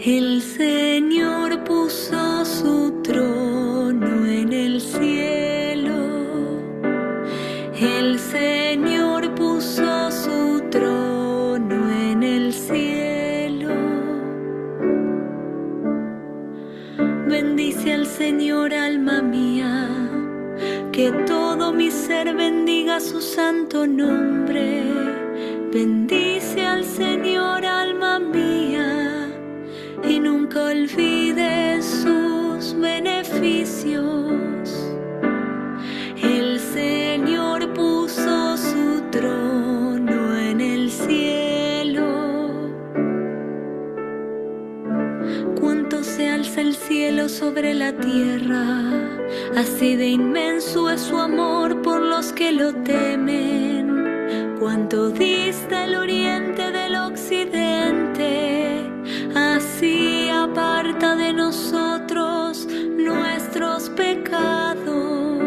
El Señor puso su trono en el cielo. El Señor puso su trono en el cielo. Bendice al Señor, alma mía, que todo mi ser bendiga su santo nombre. Bendice al Señor, alma mía, y nunca olvides sus beneficios. El Señor puso su trono en el cielo. Cuánto se alza el cielo sobre la tierra, así de inmenso es su amor por los que lo temen. Cuánto dista el oriente del occidente, así aparta de nosotros nuestros pecados.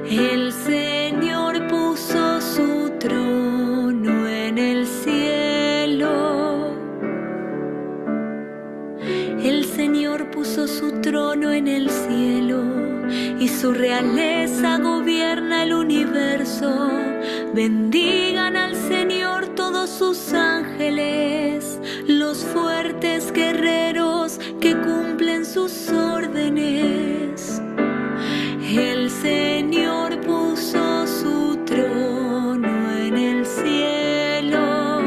El Señor puso su trono en el cielo. El Señor puso su trono en el cielo y su realeza gobierna el universo. Bendigan al Señor todos sus ángeles, los fuertes guerreros que cumplen sus órdenes. El Señor puso su trono en el cielo.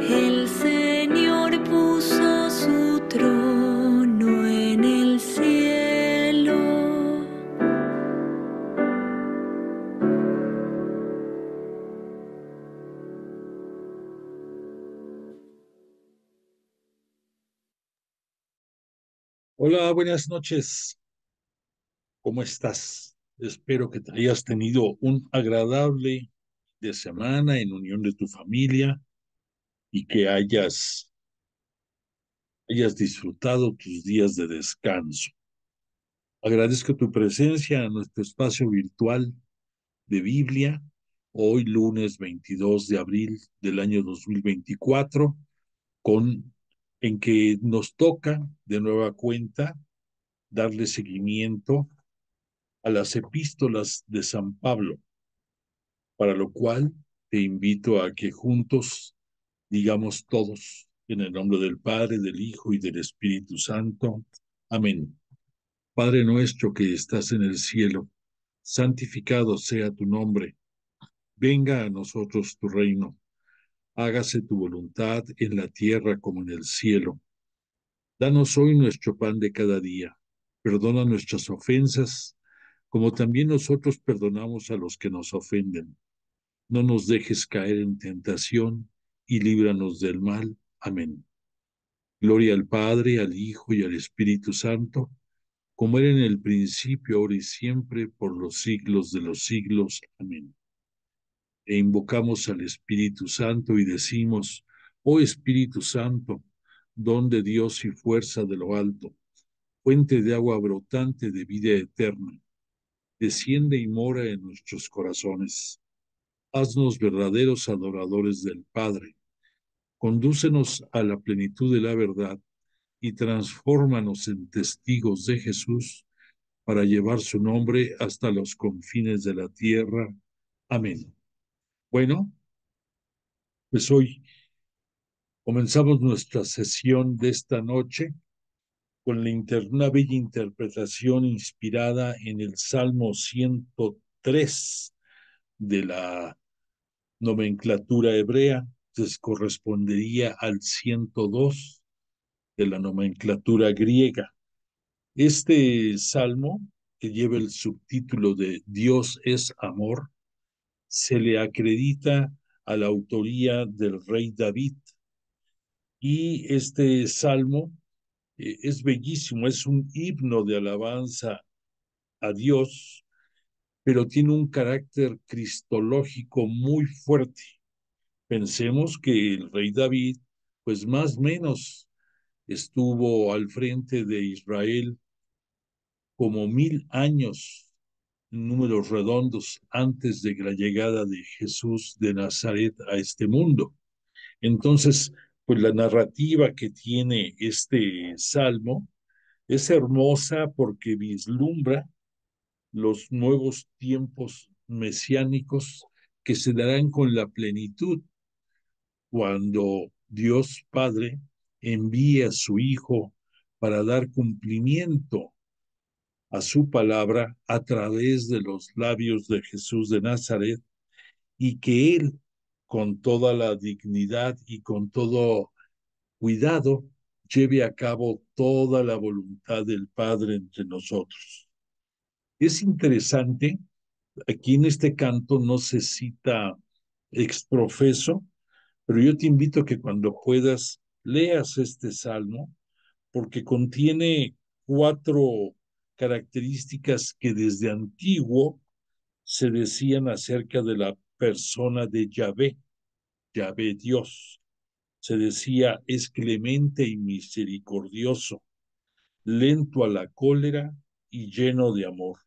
El Señor puso su trono en el cielo. Hola, buenas noches. ¿Cómo estás? Espero que te hayas tenido un agradable de semana en unión de tu familia y que hayas disfrutado tus días de descanso. Agradezco tu presencia en nuestro espacio virtual de Biblia, hoy lunes 22 de abril del año 2024, con, en que nos toca de nueva cuenta darle seguimiento a las epístolas de San Pablo, para lo cual te invito a que juntos digamos todos, en el nombre del Padre, del Hijo y del Espíritu Santo. Amén. Padre nuestro que estás en el cielo, santificado sea tu nombre. Venga a nosotros tu reino. Hágase tu voluntad en la tierra como en el cielo. Danos hoy nuestro pan de cada día. Perdona nuestras ofensas, como también nosotros perdonamos a los que nos ofenden. No nos dejes caer en tentación y líbranos del mal. Amén. Gloria al Padre, al Hijo y al Espíritu Santo, como era en el principio, ahora y siempre, por los siglos de los siglos. Amén. E invocamos al Espíritu Santo y decimos: oh Espíritu Santo, don de Dios y fuerza de lo alto, fuente de agua brotante de vida eterna, desciende y mora en nuestros corazones. Haznos verdaderos adoradores del Padre. Condúcenos a la plenitud de la verdad y transfórmanos en testigos de Jesús para llevar su nombre hasta los confines de la tierra. Amén. Bueno, pues hoy comenzamos nuestra sesión de esta noche con una bella interpretación inspirada en el Salmo 103 de la nomenclatura hebrea, entonces correspondería al 102 de la nomenclatura griega. Este salmo, que lleva el subtítulo de Dios es amor, se le acredita a la autoría del rey David. Y este salmo es bellísimo, es un himno de alabanza a Dios, pero tiene un carácter cristológico muy fuerte. Pensemos que el rey David, pues más o menos estuvo al frente de Israel como 1000 años, números redondos, antes de la llegada de Jesús de Nazaret a este mundo. Entonces, pues la narrativa que tiene este salmo es hermosa porque vislumbra los nuevos tiempos mesiánicos que se darán con la plenitud cuando Dios Padre envía a su Hijo para dar cumplimiento a su palabra a través de los labios de Jesús de Nazaret, y que Él, con toda la dignidad y con todo cuidado, lleve a cabo toda la voluntad del Padre entre nosotros. Es interesante, aquí en este canto no se cita exprofeso, pero yo te invito a que cuando puedas leas este salmo, porque contiene cuatro características que desde antiguo se decían acerca de la persona de Yahvé, Yahvé Dios. Se decía, es clemente y misericordioso, lento a la cólera y lleno de amor.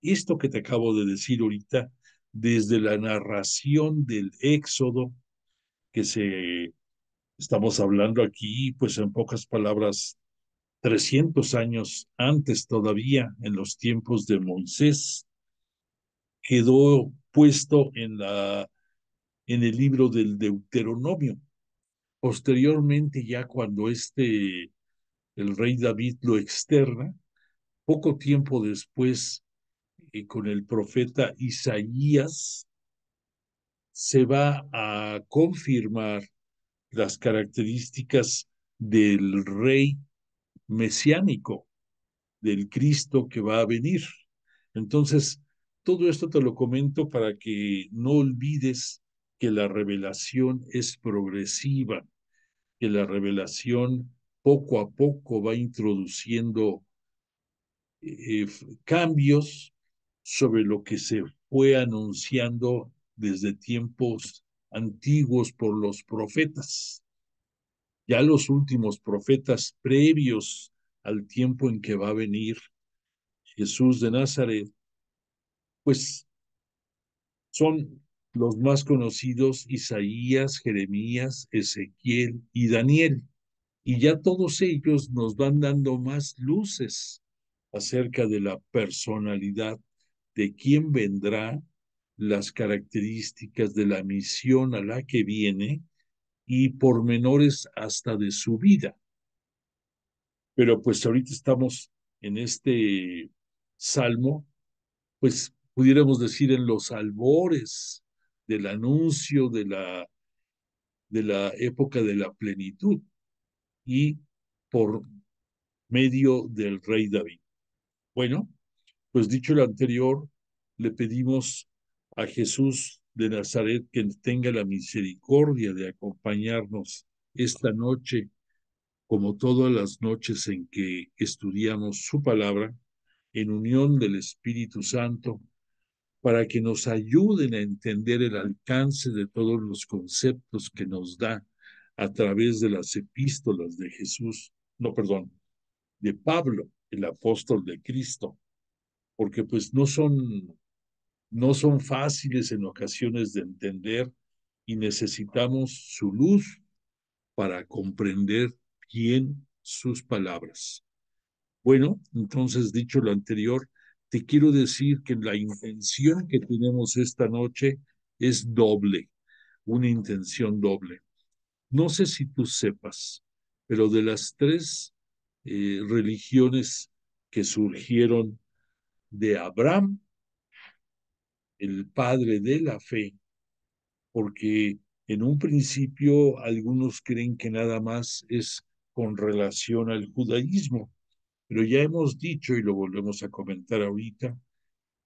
Esto que te acabo de decir ahorita, desde la narración del Éxodo, que estamos hablando aquí, pues en pocas palabras, 300 años antes todavía, en los tiempos de Moisés, quedó puesto en el libro del Deuteronomio. Posteriormente, ya cuando el rey David lo externa, poco tiempo después, con el profeta Isaías, se va a confirmar las características del rey mesiánico, del Cristo que va a venir. Entonces, todo esto te lo comento para que no olvides que la revelación es progresiva, que la revelación poco a poco va introduciendo cambios sobre lo que se fue anunciando desde tiempos antiguos por los profetas. Ya los últimos profetas previos al tiempo en que va a venir Jesús de Nazaret, pues son los más conocidos: Isaías, Jeremías, Ezequiel y Daniel. Y ya todos ellos nos van dando más luces acerca de la personalidad de quién vendrá, las características de la misión a la que viene y pormenores hasta de su vida. Pero pues ahorita estamos en este salmo, pues pudiéramos decir en los albores del anuncio de la época de la plenitud y por medio del rey David. Bueno, pues dicho lo anterior, le pedimos a Jesús de Nazaret que tenga la misericordia de acompañarnos esta noche, como todas las noches en que estudiamos su palabra, en unión del Espíritu Santo, para que nos ayuden a entender el alcance de todos los conceptos que nos da a través de las epístolas de Jesús, no, perdón, de Pablo, el apóstol de Cristo, porque pues no son fáciles en ocasiones de entender y necesitamos su luz para comprender bien sus palabras. Bueno, entonces dicho lo anterior, te quiero decir que la intención que tenemos esta noche es doble, una intención doble. No sé si tú sepas, pero de las tres religiones que surgieron de Abraham, el padre de la fe, porque en un principio algunos creen que nada más es con relación al judaísmo, pero ya hemos dicho y lo volvemos a comentar ahorita,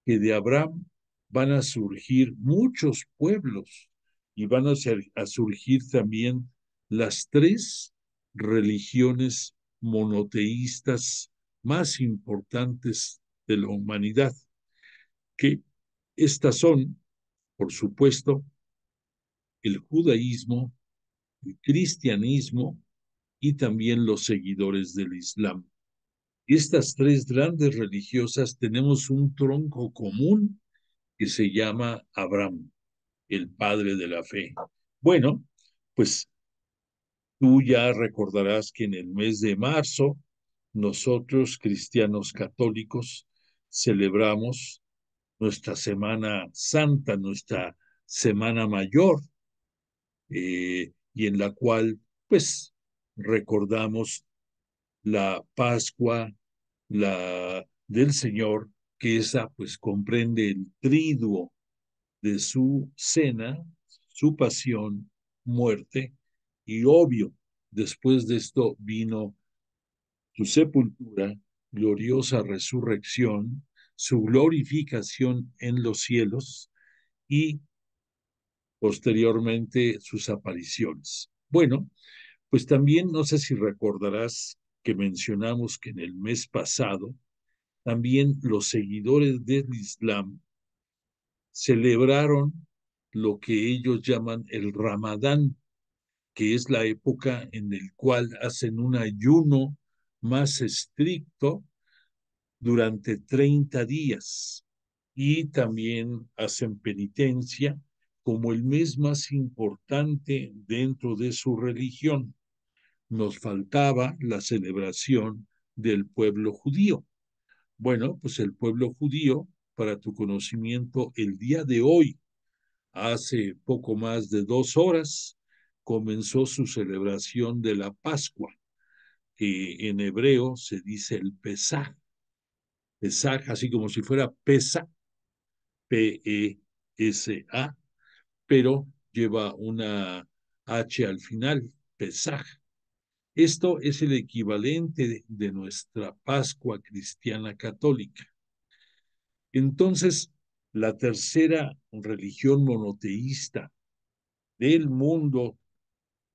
que de Abraham van a surgir muchos pueblos y van a surgir también las tres religiones monoteístas más importantes de la humanidad, que estas son, por supuesto, el judaísmo, el cristianismo y también los seguidores del Islam. Estas tres grandes religiosas tenemos un tronco común que se llama Abraham, el padre de la fe. Bueno, pues Tú ya recordarás que en el mes de marzo, nosotros, cristianos católicos, celebramos nuestra Semana Santa, nuestra Semana Mayor, y en la cual, pues, recordamos la Pascua, la del Señor, que esa, pues, comprende el triduo de su cena, su pasión, muerte, y obvio, después de esto vino su sepultura, gloriosa resurrección, su glorificación en los cielos y posteriormente sus apariciones. Bueno, pues también no sé si recordarás que mencionamos que en el mes pasado también los seguidores del Islam celebraron lo que ellos llaman el Ramadán, que es la época en la cual hacen un ayuno más estricto durante 30 días y también hacen penitencia como el mes más importante dentro de su religión. Nos faltaba la celebración del pueblo judío. Bueno, pues el pueblo judío, para tu conocimiento, el día de hoy, hace poco más de 2 horas, comenzó su celebración de la Pascua, que en hebreo se dice el Pesaj. Pesaj, así como si fuera pesa, P-E-S-A, pero lleva una H al final, Pesaj. Esto es el equivalente de nuestra Pascua cristiana católica. Entonces, la tercera religión monoteísta del mundo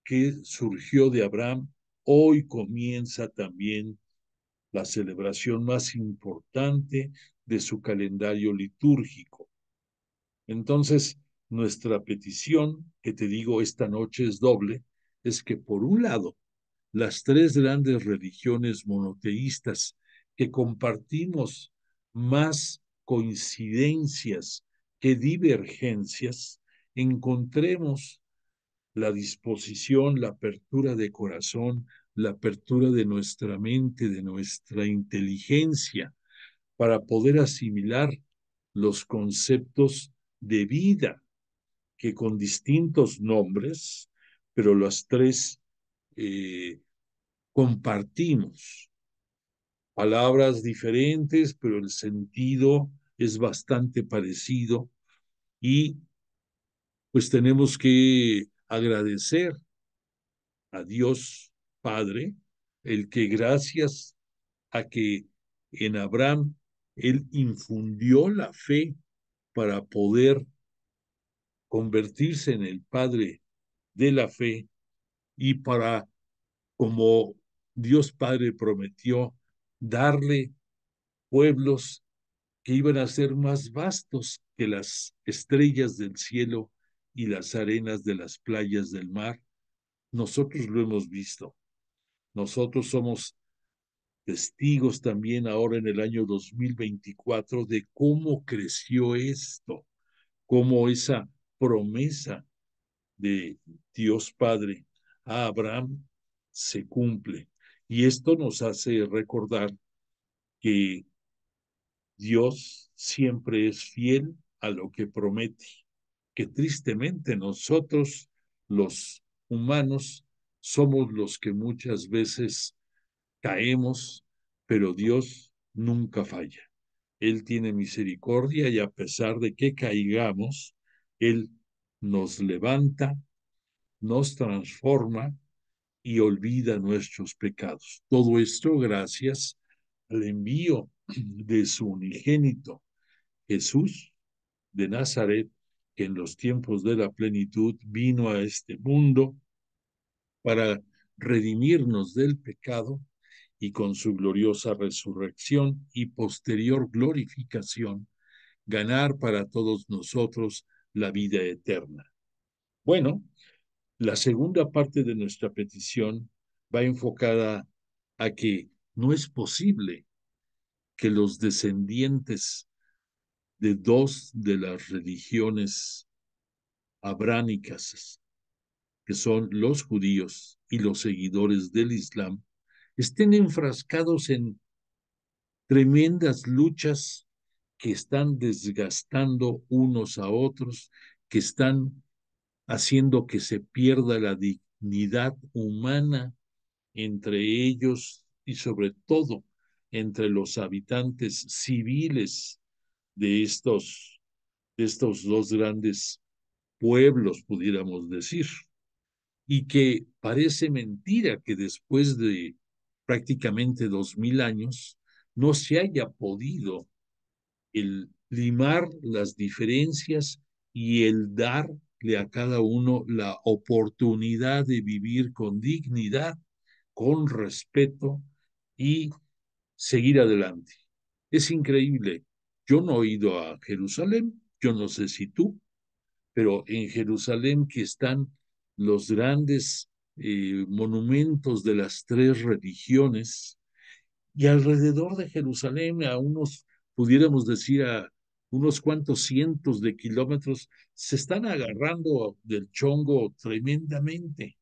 que surgió de Abraham, hoy comienza también la celebración más importante de su calendario litúrgico. Entonces, nuestra petición, que te digo esta noche es doble, es que por un lado, las tres grandes religiones monoteístas que compartimos más coincidencias que divergencias, encontremos la disposición, la apertura de corazón, la apertura de nuestra mente, de nuestra inteligencia, para poder asimilar los conceptos de vida que con distintos nombres, pero las tres eh, compartimos. Palabras diferentes, pero el sentido es bastante parecido y pues tenemos que agradecer a Dios Padre el que gracias a que en Abraham él infundió la fe para poder convertirse en el padre de la fe y para, como Dios Padre prometió, darle pueblos que iban a ser más vastos que las estrellas del cielo y las arenas de las playas del mar. Nosotros lo hemos visto. Nosotros somos testigos también ahora en el año 2024 de cómo creció esto, cómo esa promesa de Dios Padre a Abraham se cumple. Y esto nos hace recordar que Dios siempre es fiel a lo que promete, que tristemente nosotros, los humanos, somos los que muchas veces caemos, pero Dios nunca falla. Él tiene misericordia y a pesar de que caigamos, Él nos levanta, nos transforma y olvida nuestros pecados. Todo esto gracias al envío de su unigénito Jesús de Nazaret, que en los tiempos de la plenitud vino a este mundo para redimirnos del pecado y con su gloriosa resurrección y posterior glorificación, ganar para todos nosotros la vida eterna. Bueno, la segunda parte de nuestra petición va enfocada a que no es posible que los descendientes de dos de las religiones abránicas que son los judíos y los seguidores del Islam, estén enfrascados en tremendas luchas que están desgastando unos a otros, que están haciendo que se pierda la dignidad humana entre ellos y sobre todo entre los habitantes civiles de estos dos grandes pueblos, pudiéramos decir, y que parece mentira que después de prácticamente 2000 años no se haya podido el limar las diferencias y el darle a cada uno la oportunidad de vivir con dignidad, con respeto y seguir adelante. Es increíble. Yo no he ido a Jerusalén, yo no sé si tú, pero en Jerusalén que están los grandes monumentos de las tres religiones, y alrededor de Jerusalén, a unos, pudiéramos decir, a unos cuantos cientos de kilómetros, se están agarrando del chongo tremendamente.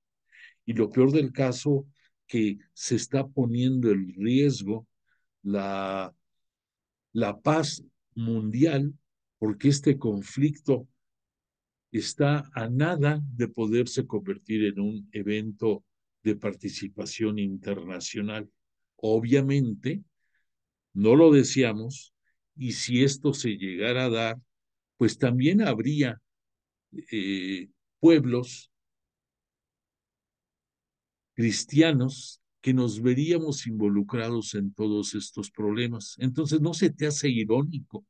Y lo peor del caso, que se está poniendo en riesgo la, la paz mundial, porque este conflicto está a nada de poderse convertir en un evento de participación internacional. Obviamente, no lo deseamos, y si esto se llegara a dar, pues también habría pueblos cristianos que nos veríamos involucrados en todos estos problemas. Entonces, ¿no se te hace irónico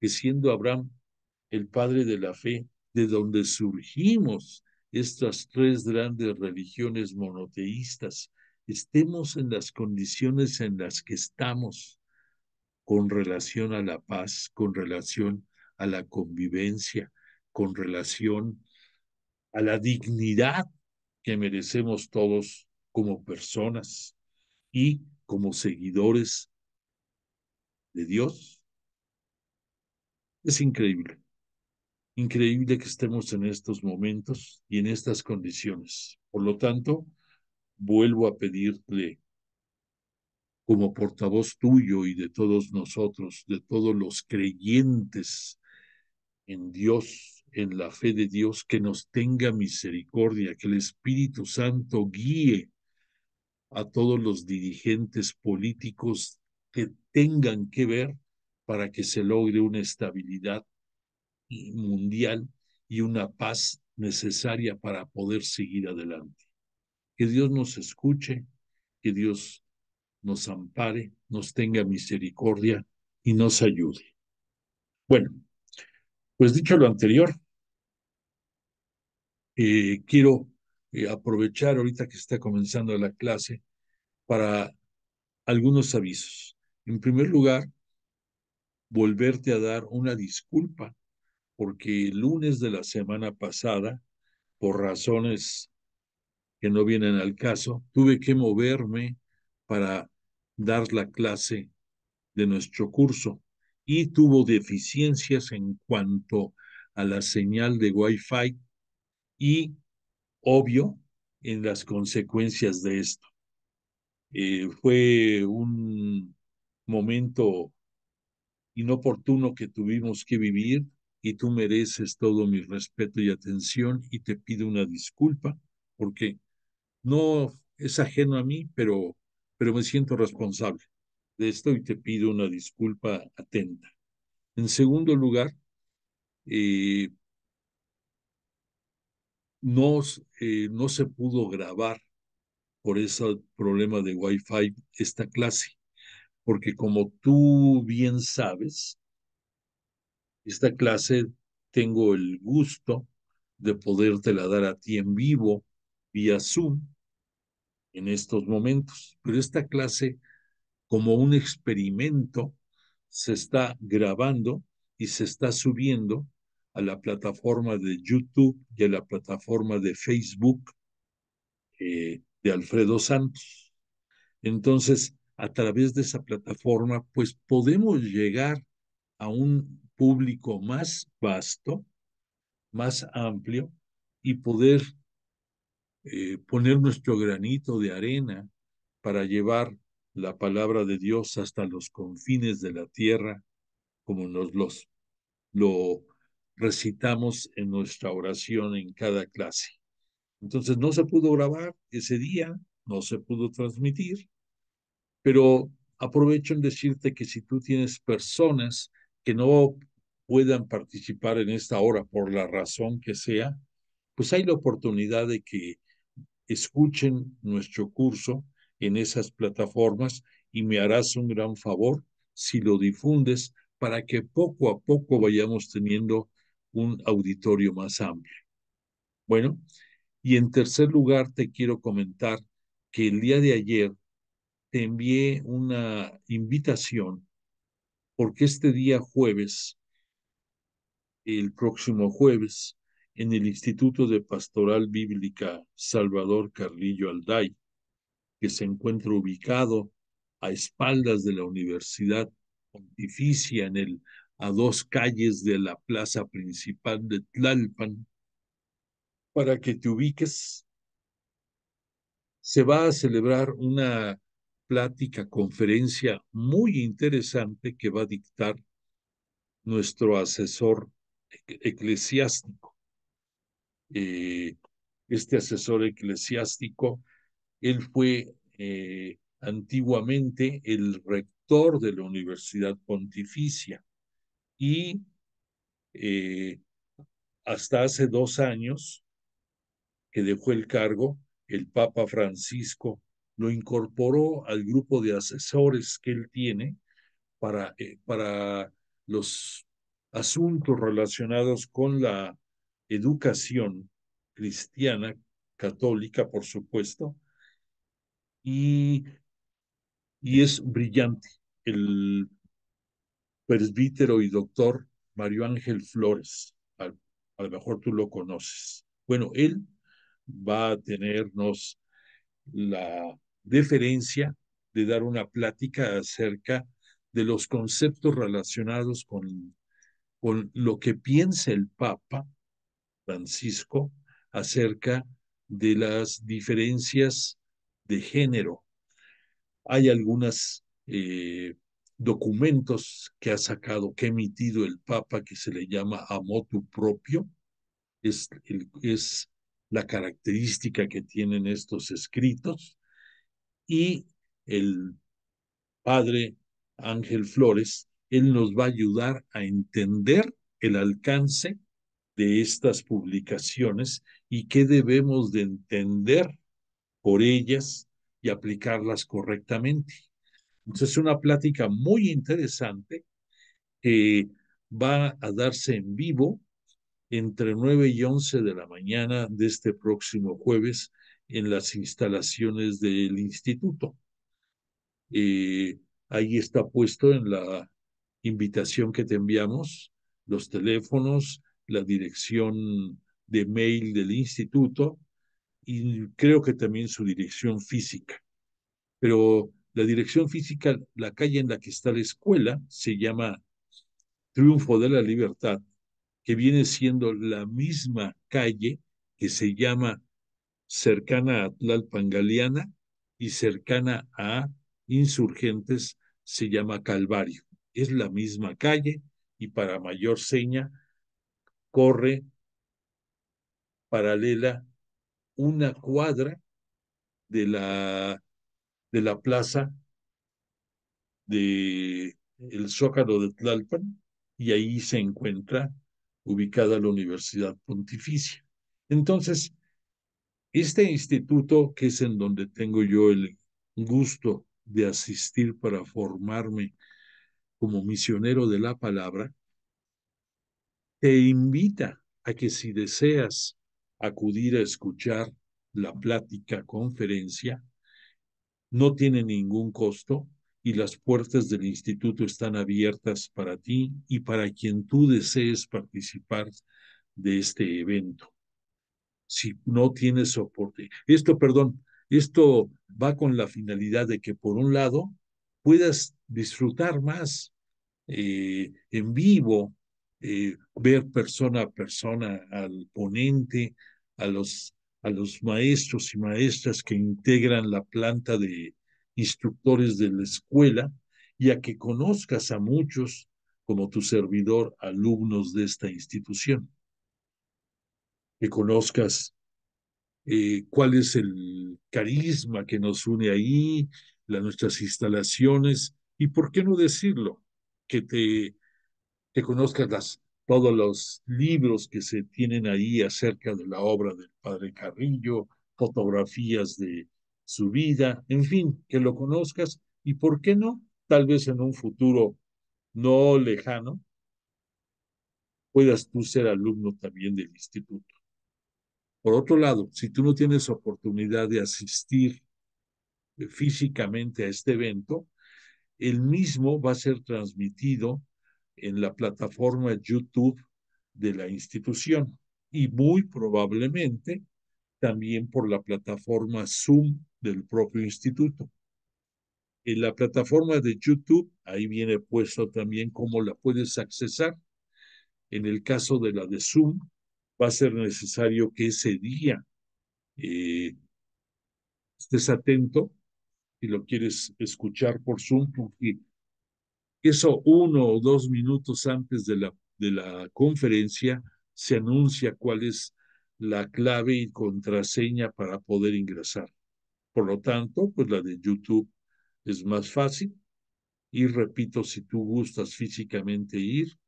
que siendo Abraham el padre de la fe, de donde surgimos estas tres grandes religiones monoteístas, estemos en las condiciones en las que estamos con relación a la paz, con relación a la convivencia, con relación a la dignidad que merecemos todos como personas y como seguidores de Dios? Es increíble, increíble que estemos en estos momentos y en estas condiciones. Por lo tanto, vuelvo a pedirle como portavoz tuyo y de todos nosotros, de todos los creyentes en Dios, en la fe de Dios, que nos tenga misericordia, que el Espíritu Santo guíe a todos los dirigentes políticos que tengan que ver para que se logre una estabilidad mundial y una paz necesaria para poder seguir adelante. Que Dios nos escuche, que Dios nos ampare, nos tenga misericordia y nos ayude. Bueno, pues dicho lo anterior, quiero aprovechar ahorita que está comenzando la clase para algunos avisos. En primer lugar, volverte a dar una disculpa, porque el lunes de la semana pasada, por razones que no vienen al caso, tuve que moverme para dar la clase de nuestro curso y tuvo deficiencias en cuanto a la señal de Wi-Fi y, obvio, en las consecuencias de esto. Fue un momento inoportuno que tuvimos que vivir y tú mereces todo mi respeto y atención y te pido una disculpa porque no es ajeno a mí, pero me siento responsable de esto y te pido una disculpa atenta. En segundo lugar, eh, no se pudo grabar por ese problema de Wi-Fi esta clase, porque como tú bien sabes, esta clase tengo el gusto de podértela dar a ti en vivo vía Zoom en estos momentos, pero esta clase, como un experimento, se está grabando y se está subiendo a la plataforma de YouTube y a la plataforma de Facebook de Alfredo Santos. Entonces, a través de esa plataforma, pues podemos llegar a un público más vasto, más amplio y poder poner nuestro granito de arena para llevar la palabra de Dios hasta los confines de la tierra, como lo recitamos en nuestra oración en cada clase. Entonces no se pudo grabar ese día, no se pudo transmitir, pero aprovecho en decirte que si tú tienes personas que no puedan participar en esta hora por la razón que sea, pues hay la oportunidad de que escuchen nuestro curso en esas plataformas y me harás un gran favor si lo difundes para que poco a poco vayamos teniendo un auditorio más amplio. Bueno, y en tercer lugar te quiero comentar que el día de ayer te envié una invitación porque este día jueves, el próximo jueves, en el Instituto de Pastoral Bíblica Salvador Carrillo Alday, que se encuentra ubicado a espaldas de la Universidad Pontificia, a 2 calles de la plaza principal de Tlalpan, para que te ubiques, se va a celebrar una plática, conferencia muy interesante que va a dictar nuestro asesor eclesiástico. Eh, este asesor eclesiástico, él fue antiguamente el rector de la Universidad Pontificia y eh, hasta hace 2 años que dejó el cargo, el Papa Francisco lo incorporó al grupo de asesores que él tiene para los asuntos relacionados con la educación cristiana, católica, por supuesto, y, y es brillante. El presbítero y doctor Mario Ángel Flores, a lo mejor tú lo conoces. Bueno, él va a tenernos la deferencia de dar una plática acerca de los conceptos relacionados con lo que piensa el Papa Francisco acerca de las diferencias de género. Hay algunos documentos que ha sacado, que ha emitido el Papa, que se le llama a motu propio. Es la característica que tienen estos escritos. Y el padre Ángel Flores, él nos va a ayudar a entender el alcance de estas publicaciones y qué debemos de entender por ellas y aplicarlas correctamente. Entonces, es una plática muy interesante que va a darse en vivo entre 9 y 11 de la mañana de este próximo jueves en las instalaciones del instituto. Ahí está puesto en la invitación que te enviamos, los teléfonos, la dirección de mail del instituto y creo que también su dirección física. Pero la dirección física, la calle en la que está la escuela, se llama Triunfo de la Libertad, que viene siendo la misma calle que se llama cercana a Tlalpan Galeana y cercana a Insurgentes se llama Calvario. Es la misma calle y para mayor seña corre paralela 1 cuadra de la plaza de el Zócalo de Tlalpan y ahí se encuentra ubicada la Universidad Pontificia. Entonces, este instituto, que es en donde tengo yo el gusto de asistir para formarme como misionero de la palabra, te invita a que si deseas acudir a escuchar la plática, conferencia, no tiene ningún costo y las puertas del instituto están abiertas para ti y para quien tú desees participar de este evento. Si no tienes soporte. Esto va con la finalidad de que, por un lado, puedas disfrutar más en vivo, ver persona a persona al ponente, a los a los maestros y maestras que integran la planta de instructores de la escuela y a que conozcas a muchos, como tu servidor, alumnos de esta institución, que conozcas cuál es el carisma que nos une ahí, nuestras instalaciones, y por qué no decirlo, que que conozcas todos los libros que se tienen ahí acerca de la obra del padre Carrillo, fotografías de su vida, en fin, que lo conozcas y por qué no, tal vez en un futuro no lejano, puedas tú ser alumno también del instituto. Por otro lado, si tú no tienes oportunidad de asistir físicamente a este evento, el mismo va a ser transmitido en la plataforma YouTube de la institución y muy probablemente también por la plataforma Zoom del propio instituto. En la plataforma de YouTube, ahí viene puesto también cómo la puedes accesar. En el caso de la de Zoom, va a ser necesario que ese día eh, estés atento si lo quieres escuchar por Zoom, porque eso 1 o 2 minutos antes de la conferencia se anuncia cuál es la clave y contraseña para poder ingresar. Por lo tanto, pues la de YouTube es más fácil. Y repito, si tú gustas físicamente ir,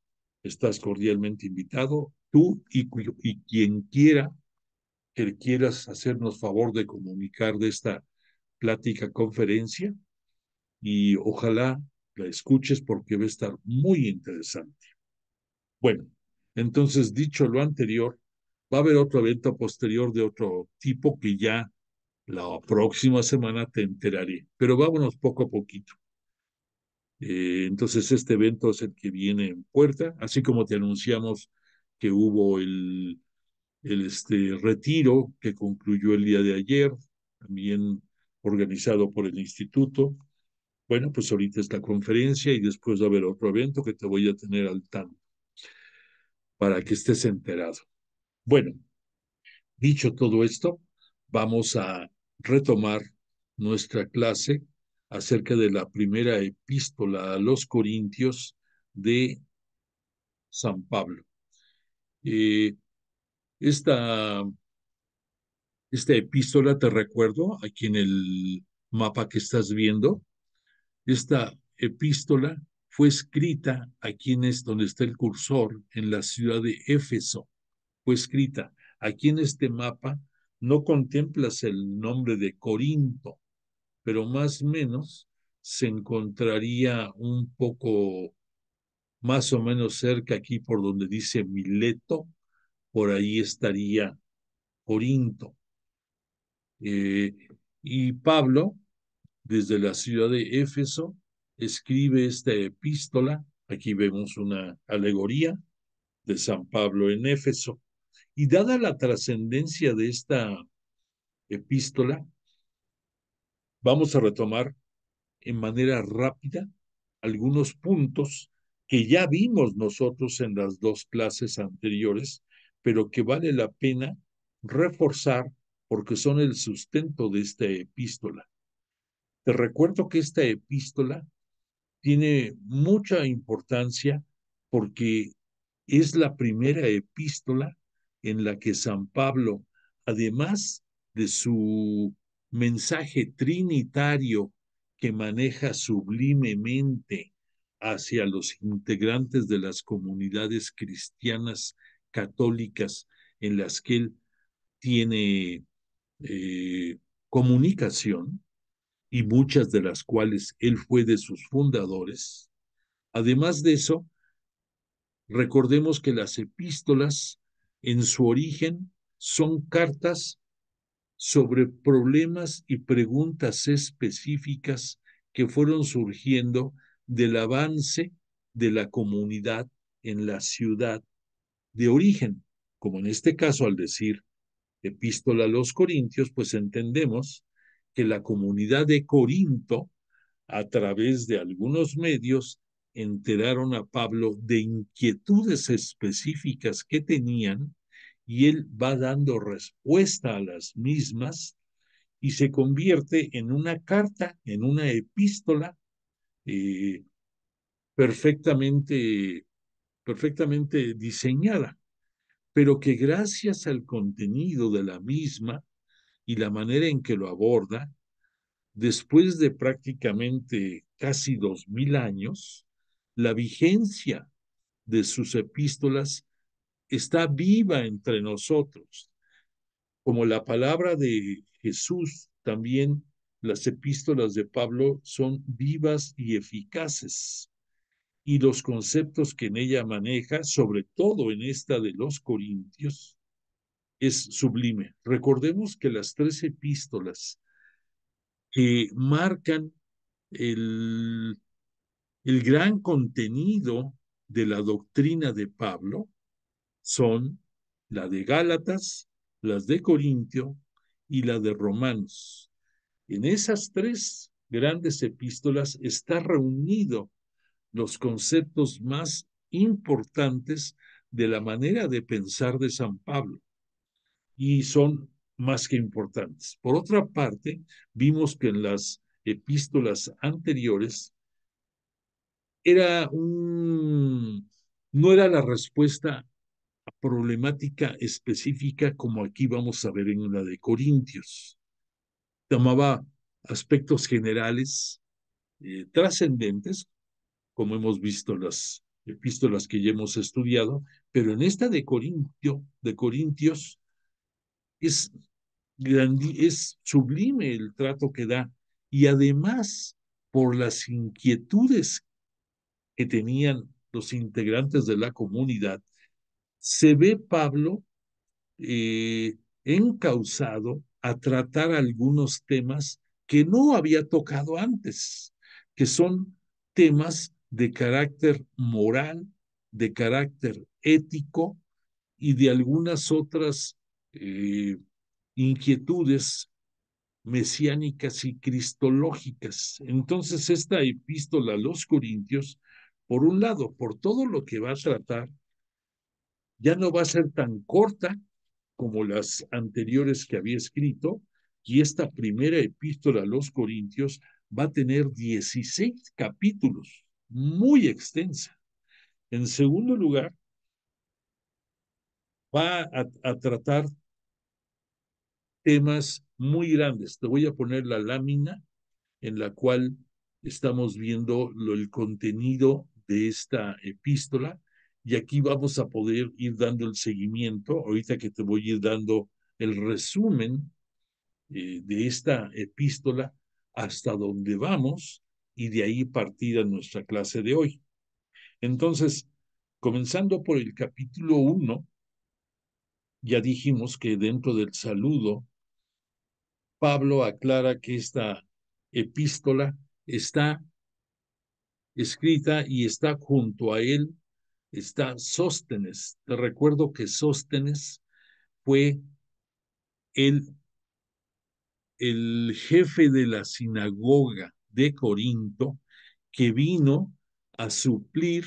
estás cordialmente invitado, tú y quien quiera que quieras hacernos favor de comunicar de esta plática conferencia y ojalá la escuches porque va a estar muy interesante. Bueno, entonces dicho lo anterior, va a haber otro evento posterior de otro tipo que ya la próxima semana te enteraré, pero vámonos poco a poquito. Entonces este evento es el que viene en puerta, así como te anunciamos que hubo el retiro que concluyó el día de ayer, también organizado por el instituto. Bueno, pues ahorita es la conferencia y después va a haber otro evento que te voy a tener al tanto para que estés enterado. Bueno, dicho todo esto, vamos a retomar nuestra clase acerca de la primera epístola a los Corintios de San Pablo. Eh, esta, esta epístola, te recuerdo, aquí en el mapa que estás viendo, esta epístola fue escrita aquí donde está el cursor, en la ciudad de Éfeso. Fue escrita. Aquí en este mapa no contemplas el nombre de Corinto, pero más o menos se encontraría un poco más o menos cerca aquí por donde dice Mileto, por ahí estaría Corinto. Eh, y Pablo, desde la ciudad de Éfeso, escribe esta epístola. Aquí vemos una alegoría de San Pablo en Éfeso. Y dada la trascendencia de esta epístola, vamos a retomar en manera rápida algunos puntos que ya vimos nosotros en las dos clases anteriores, pero que vale la pena reforzar porque son el sustento de esta epístola. Te recuerdo que esta epístola tiene mucha importancia porque es la primera epístola en la que San Pablo, además de su mensaje trinitario que maneja sublimemente hacia los integrantes de las comunidades cristianas católicas en las que él tiene eh, comunicación, y muchas de las cuales él fue de sus fundadores. Además de eso, recordemos que las epístolas en su origen son cartas sobre problemas y preguntas específicas que fueron surgiendo del avance de la comunidad en la ciudad de origen. Como en este caso, al decir epístola a los Corintios, pues entendemos que la comunidad de Corinto, a través de algunos medios, enteraron a Pablo de inquietudes específicas que tenían y él va dando respuesta a las mismas y se convierte en una carta, en una epístola eh, perfectamente, perfectamente diseñada, pero que gracias al contenido de la misma y la manera en que lo aborda, después de prácticamente casi 2000 años, la vigencia de sus epístolas está viva entre nosotros. Como la palabra de Jesús, también las epístolas de Pablo son vivas y eficaces. Y los conceptos que en ella maneja, sobre todo en esta de los Corintios, es sublime. Recordemos que las tres epístolas que marcan el, el gran contenido de la doctrina de Pablo son la de Gálatas, las de Corintio y la de Romanos. En esas tres grandes epístolas está reunido los conceptos más importantes de la manera de pensar de San Pablo y son más que importantes. Por otra parte, vimos que en las epístolas anteriores era no era la respuesta a problemática específica como aquí vamos a ver en la de Corintios. Tomaba aspectos generales trascendentes, como hemos visto las epístolas que ya hemos estudiado, pero en esta de Corintios, es, es sublime el trato que da y además por las inquietudes que tenían los integrantes de la comunidad, se ve Pablo eh, encausado a tratar algunos temas que no había tocado antes, que son temas de carácter moral, de carácter ético y de algunas otras inquietudes mesiánicas y cristológicas. Entonces, esta epístola a los Corintios, por un lado, por todo lo que va a tratar, ya no va a ser tan corta como las anteriores que había escrito, y esta primera epístola a los Corintios va a tener 16 capítulos, muy extensa. En segundo lugar, va a tratar temas muy grandes. Te voy a poner la lámina en la cual estamos viendo el contenido de esta epístola y aquí vamos a poder ir dando el seguimiento, ahorita que te voy a ir dando el resumen de esta epístola hasta donde vamos y de ahí partida nuestra clase de hoy. Entonces, comenzando por el capítulo 1, ya dijimos que dentro del saludo, Pablo aclara que esta epístola está escrita y está junto a él, está Sóstenes. Te recuerdo que Sóstenes fue el, el jefe de la sinagoga de Corinto que vino a suplir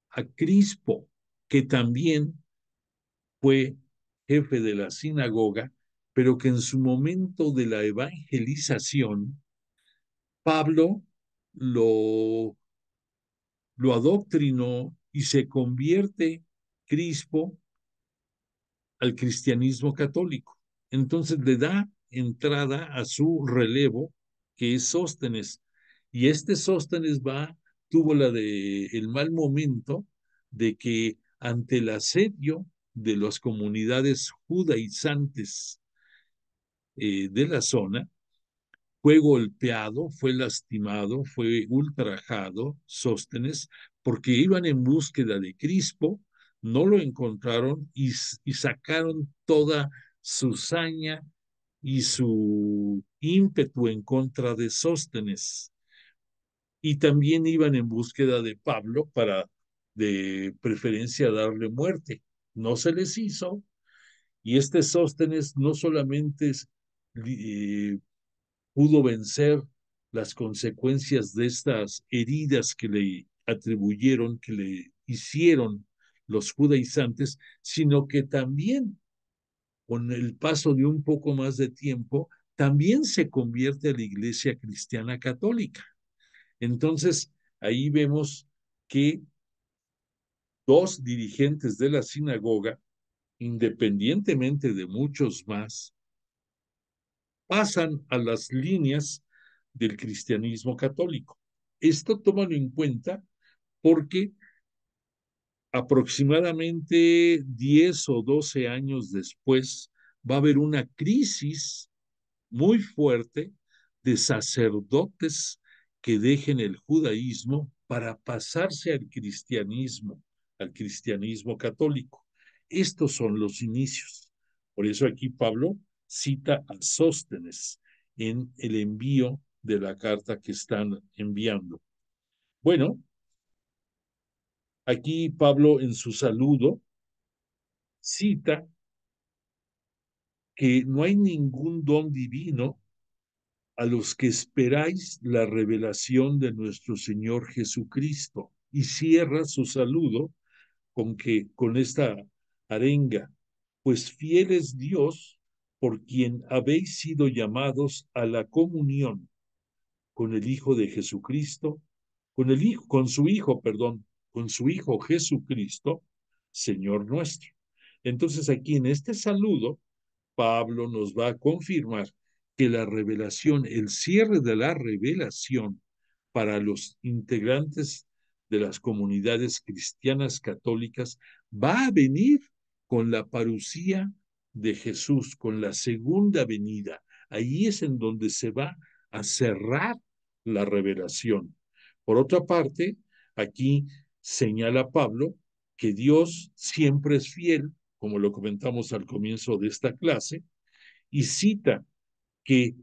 a Crispo, que también fue jefe de la sinagoga, pero que en su momento de la evangelización, Pablo lo lo adoctrinó y se convierte Crispo al cristianismo católico. Entonces le da entrada a su relevo, que es Sóstenes. Y este Sóstenes tuvo el mal momento de que ante el asedio de las comunidades judaizantes de la zona, fue golpeado, fue lastimado, fue ultrajado, Sóstenes, porque iban en búsqueda de Crispo, no lo encontraron y sacaron toda su saña y su ímpetu en contra de Sóstenes. Y también iban en búsqueda de Pablo para de preferencia darle muerte. No se les hizo, y este Sóstenes no solamente eh, pudo vencer las consecuencias de estas heridas que le atribuyeron, que le hicieron los judaizantes, sino que también con el paso de un poco más de tiempo, también se convierte a la Iglesia Cristiana Católica. Entonces, ahí vemos que dos dirigentes de la sinagoga, independientemente de muchos más, pasan a las líneas del cristianismo católico. Esto tómalo en cuenta porque aproximadamente 10 o 12 años después va a haber una crisis muy fuerte de sacerdotes que dejen el judaísmo para pasarse al cristianismo católico. Estos son los inicios. Por eso aquí Pablo cita a Sóstenes en el envío de la carta que están enviando. Bueno, aquí Pablo en su saludo cita que no hay ningún don divino a los que esperáis la revelación de nuestro Señor Jesucristo. Y cierra su saludo con esta arenga, pues fiel es Dios por quien habéis sido llamados a la comunión con el Hijo de Jesucristo, con su Hijo Jesucristo, Señor nuestro. Entonces aquí en este saludo Pablo nos va a confirmar que la revelación, el cierre de la revelación para los integrantes de las comunidades cristianas católicas va a venir con la parucía de Jesús, con la segunda venida. Ahí es en donde se va a cerrar la revelación. Por otra parte, aquí señala Pablo que Dios siempre es fiel, como lo comentamos al comienzo de esta clase, y cita que,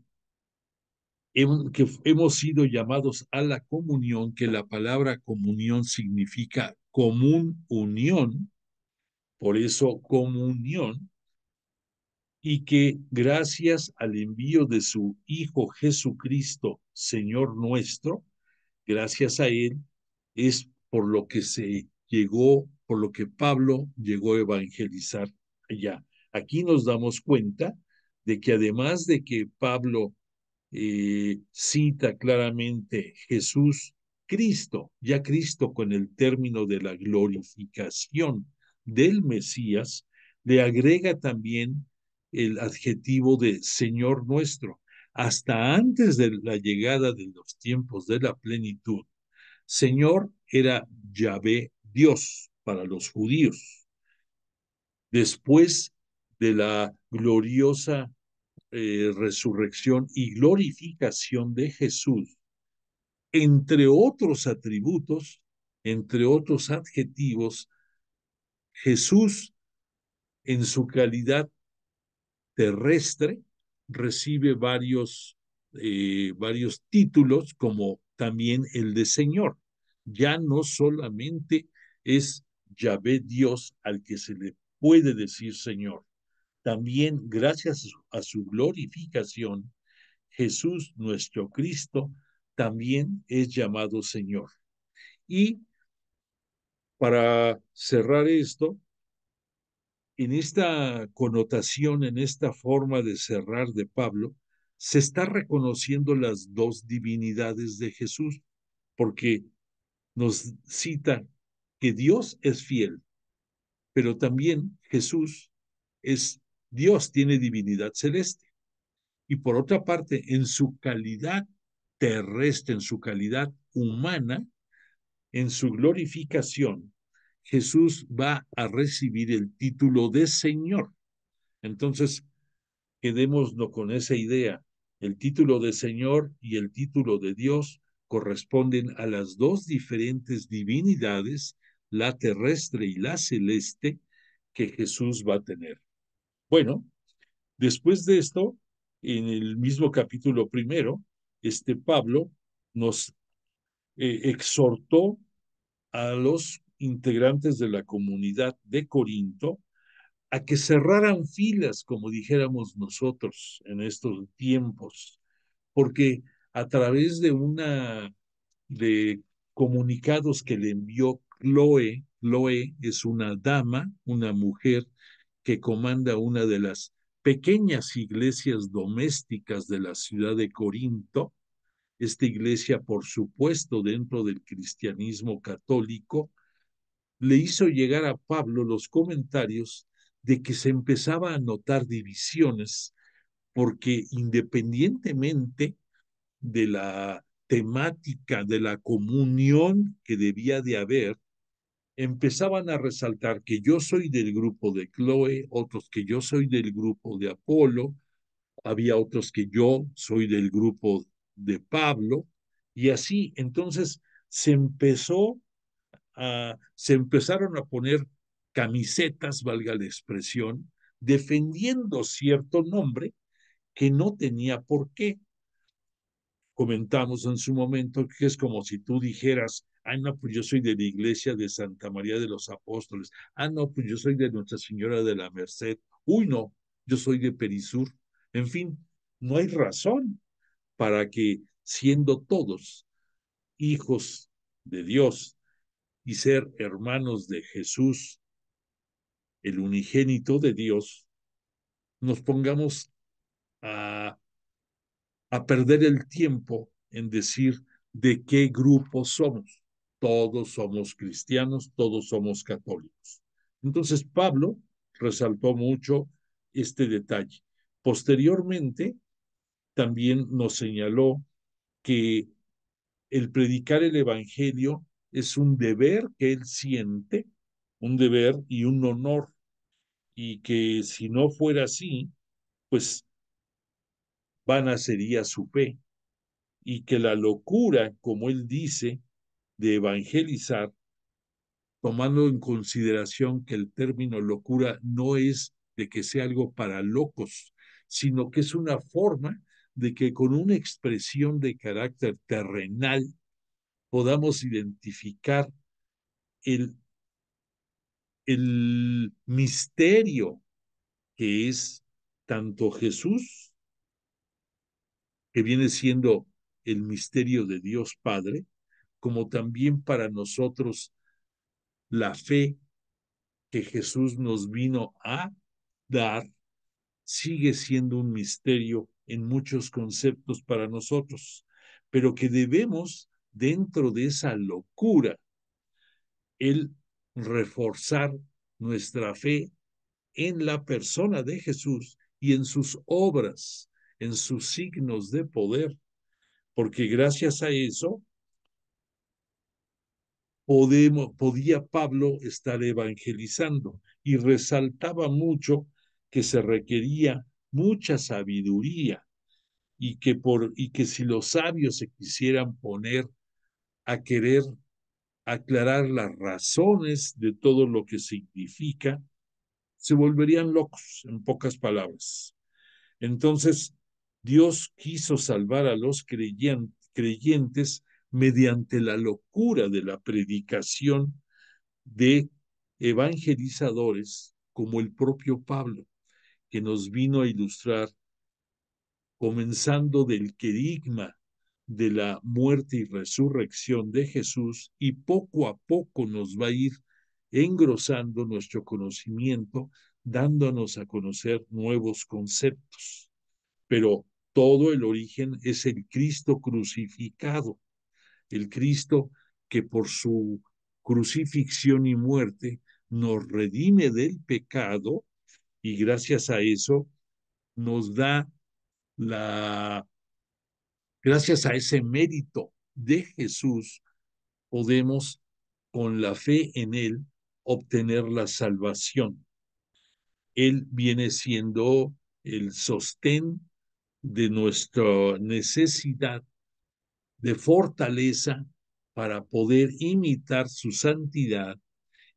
que hemos sido llamados a la comunión, que la palabra comunión significa común unión, por eso comunión, y que gracias al envío de su Hijo Jesucristo, Señor nuestro, gracias a Él, es por lo que se llegó, por lo que Pablo llegó a evangelizar allá. Aquí nos damos cuenta de que además de que Pablo cita claramente Jesús, Cristo, ya Cristo con el término de la glorificación del Mesías, le agrega también el adjetivo de Señor nuestro. Hasta antes de la llegada de los tiempos de la plenitud, Señor era Yahvé, Dios para los judíos. Después de la gloriosa resurrección y glorificación de Jesús, entre otros atributos, entre otros adjetivos, Jesús en su calidad terrestre recibe varios títulos, como también el de Señor. Ya no solamente es Yahvé Dios al que se le puede decir Señor, también gracias a su glorificación, Jesús, nuestro Cristo, también es llamado Señor. Y para cerrar esto, en esta connotación, en esta forma de cerrar de Pablo, se está reconociendo las dos divinidades de Jesús, porque nos cita que Dios es fiel, pero también Jesús es Dios, tiene divinidad celeste. Y por otra parte, en su calidad terrestre, en su calidad humana, en su glorificación, Jesús va a recibir el título de Señor. Entonces, quedémonos con esa idea. El título de Señor y el título de Dios corresponden a las dos diferentes divinidades, la terrestre y la celeste, que Jesús va a tener. Bueno, después de esto, en el mismo capítulo primero, Pablo nos exhortó a los integrantes de la comunidad de Corinto a que cerraran filas, como dijéramos nosotros en estos tiempos, porque a través de comunicados que le envió Chloe, Chloe es una dama, una mujer que comanda una de las pequeñas iglesias domésticas de la ciudad de Corinto. Esta iglesia, por supuesto, dentro del cristianismo católico, le hizo llegar a Pablo los comentarios de que se empezaba a notar divisiones, porque independientemente de la temática de la comunión que debía de haber, empezaban a resaltar que yo soy del grupo de Chloe, otros que yo soy del grupo de Apolo, había otros que yo soy del grupo de Pablo, y así entonces se empezaron a poner camisetas, valga la expresión, defendiendo cierto nombre que no tenía por qué. Comentamos en su momento que es como si tú dijeras, ah, no, pues yo soy de la iglesia de Santa María de los Apóstoles, ah, no, pues yo soy de Nuestra Señora de la Merced, uy, no, yo soy de Perisur. En fin, no hay razón para que, siendo todos hijos de Dios y ser hermanos de Jesús, el unigénito de Dios, nos pongamos a perder el tiempo en decir de qué grupo somos. Todos somos cristianos, todos somos católicos. Entonces Pablo resaltó mucho este detalle. Posteriormente, también nos señaló que el predicar el Evangelio es un deber que él siente, un deber y un honor, y que si no fuera así, pues vana sería su fe, y que la locura, como él dice, de evangelizar, tomando en consideración que el término locura no es de que sea algo para locos, sino que es una forma de que con una expresión de carácter terrenal podamos identificar el, el misterio que es tanto Jesús, que viene siendo el misterio de Dios Padre, como también para nosotros la fe que Jesús nos vino a dar sigue siendo un misterio en muchos conceptos para nosotros, pero que debemos, dentro de esa locura, el reforzar nuestra fe en la persona de Jesús y en sus obras, en sus signos de poder, porque gracias a eso podía Pablo estar evangelizando y resaltaba mucho que se requería mucha sabiduría y que si los sabios se quisieran poner a querer aclarar las razones de todo lo que significa, se volverían locos, en pocas palabras. Entonces, Dios quiso salvar a los creyentes mediante la locura de la predicación de evangelizadores como el propio Pablo, que nos vino a ilustrar, comenzando del querigma de la muerte y resurrección de Jesús, y poco a poco nos va a ir engrosando nuestro conocimiento, dándonos a conocer nuevos conceptos. Pero todo el origen es el Cristo crucificado, el Cristo que por su crucifixión y muerte nos redime del pecado, y gracias a eso nos da la, gracias a ese mérito de Jesús, podemos con la fe en Él obtener la salvación. Él viene siendo el sostén de nuestra necesidad de fortaleza para poder imitar su santidad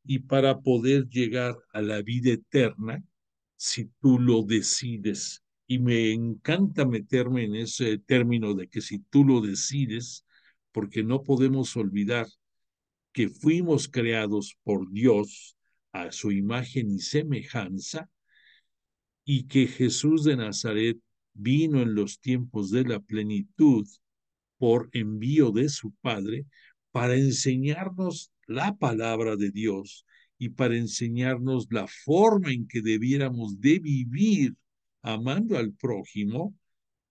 y para poder llegar a la vida eterna si tú lo decides. Y me encanta meterme en ese término de que si tú lo decides, porque no podemos olvidar que fuimos creados por Dios a su imagen y semejanza, y que Jesús de Nazaret vino en los tiempos de la plenitud por envío de su Padre para enseñarnos la palabra de Dios y para enseñarnos la forma en que debiéramos de vivir amando al prójimo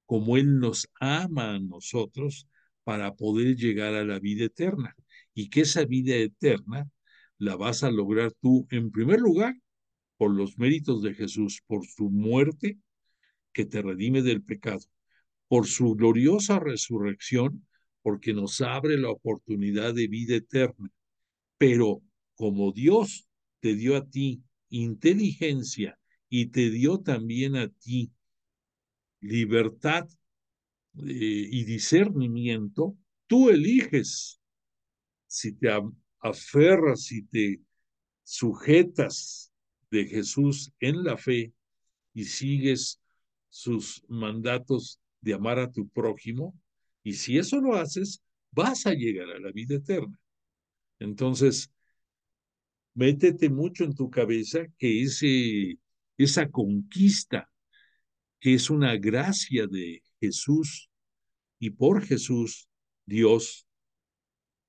como Él nos ama a nosotros para poder llegar a la vida eterna. Y que esa vida eterna la vas a lograr tú, en primer lugar, por los méritos de Jesús, por su muerte que te redime del pecado, por su gloriosa resurrección, porque nos abre la oportunidad de vida eterna. Pero como Dios te dio a ti inteligencia y te dio también a ti libertad y discernimiento, tú eliges si te aferras, si te sujetas de Jesús en la fe y sigues sus mandatos de amar a tu prójimo, y si eso lo haces, vas a llegar a la vida eterna. Entonces, métete mucho en tu cabeza que esa conquista, que es una gracia de Jesús, y por Jesús, Dios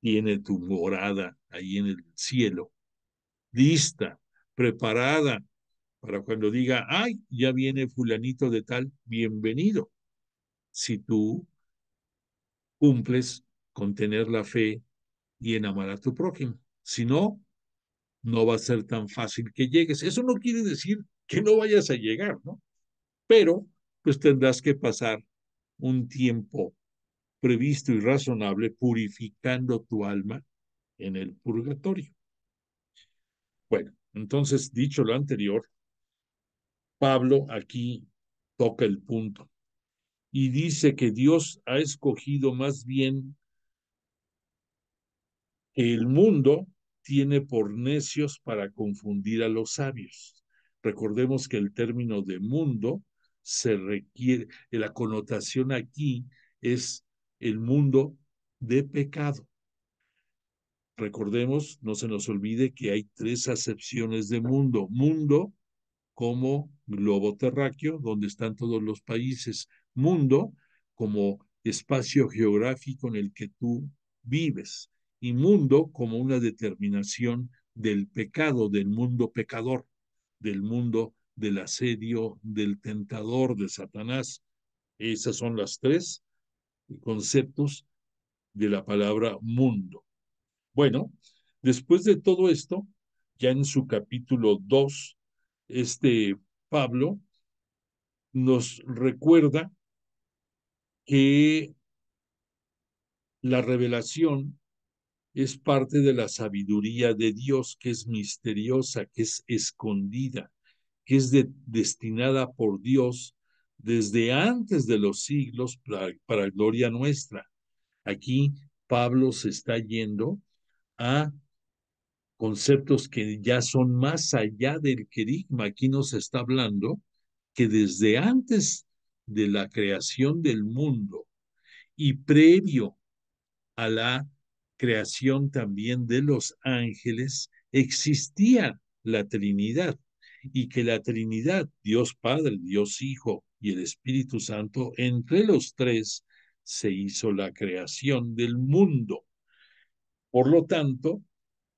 tiene tu morada ahí en el cielo, lista, preparada para cuando diga, ay, ya viene fulanito de tal, bienvenido. Si tú cumples con tener la fe y en amar a tu prójimo. Si no, no va a ser tan fácil que llegues. Eso no quiere decir que no vayas a llegar, ¿no? Pero pues tendrás que pasar un tiempo previsto y razonable purificando tu alma en el purgatorio. Bueno, entonces, dicho lo anterior, Pablo aquí toca el punto y dice que Dios ha escogido más bien que el mundo tiene por necios para confundir a los sabios. Recordemos que el término de mundo se requiere, la connotación aquí es el mundo de pecado. Recordemos, no se nos olvide que hay tres acepciones de mundo. Mundo como globo terráqueo, donde están todos los países. Mundo como espacio geográfico en el que tú vives. Y mundo como una determinación del pecado, del mundo pecador, del mundo del asedio, del tentador, de Satanás. Esas son las tres conceptos de la palabra mundo. Bueno, después de todo esto, ya en su capítulo 2, Pablo nos recuerda que la revelación es parte de la sabiduría de Dios, que es misteriosa, que es escondida, que es destinada por Dios desde antes de los siglos para gloria nuestra. Aquí Pablo se está yendo a conceptos que ya son más allá del querigma. Aquí nos está hablando que desde antes de la creación del mundo y previo a la creación también de los ángeles, existía la Trinidad y que la Trinidad, Dios Padre, Dios Hijo y el Espíritu Santo, entre los tres se hizo la creación del mundo. Por lo tanto,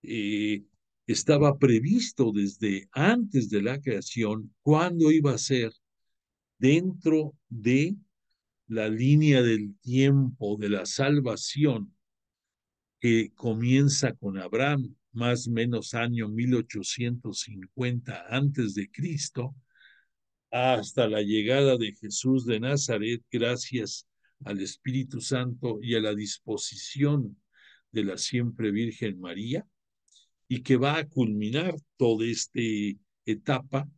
eh, estaba previsto desde antes de la creación cuándo iba a ser dentro de la línea del tiempo de la salvación que comienza con Abraham, más o menos año 1850 antes de Cristo, hasta la llegada de Jesús de Nazaret, gracias al Espíritu Santo y a la disposición de la siempre Virgen María, y que va a culminar toda esta etapa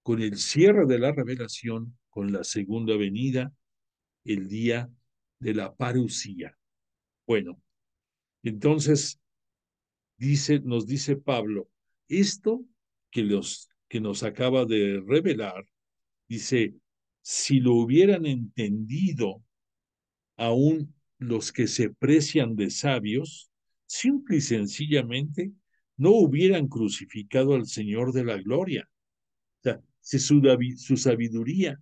con el cierre de la revelación, con la segunda venida, el día de la parucía. Bueno, entonces nos dice Pablo, esto que nos acaba de revelar, dice, si lo hubieran entendido aún los que se precian de sabios, simple y sencillamente no hubieran crucificado al Señor de la gloria. O sea, si su sabiduría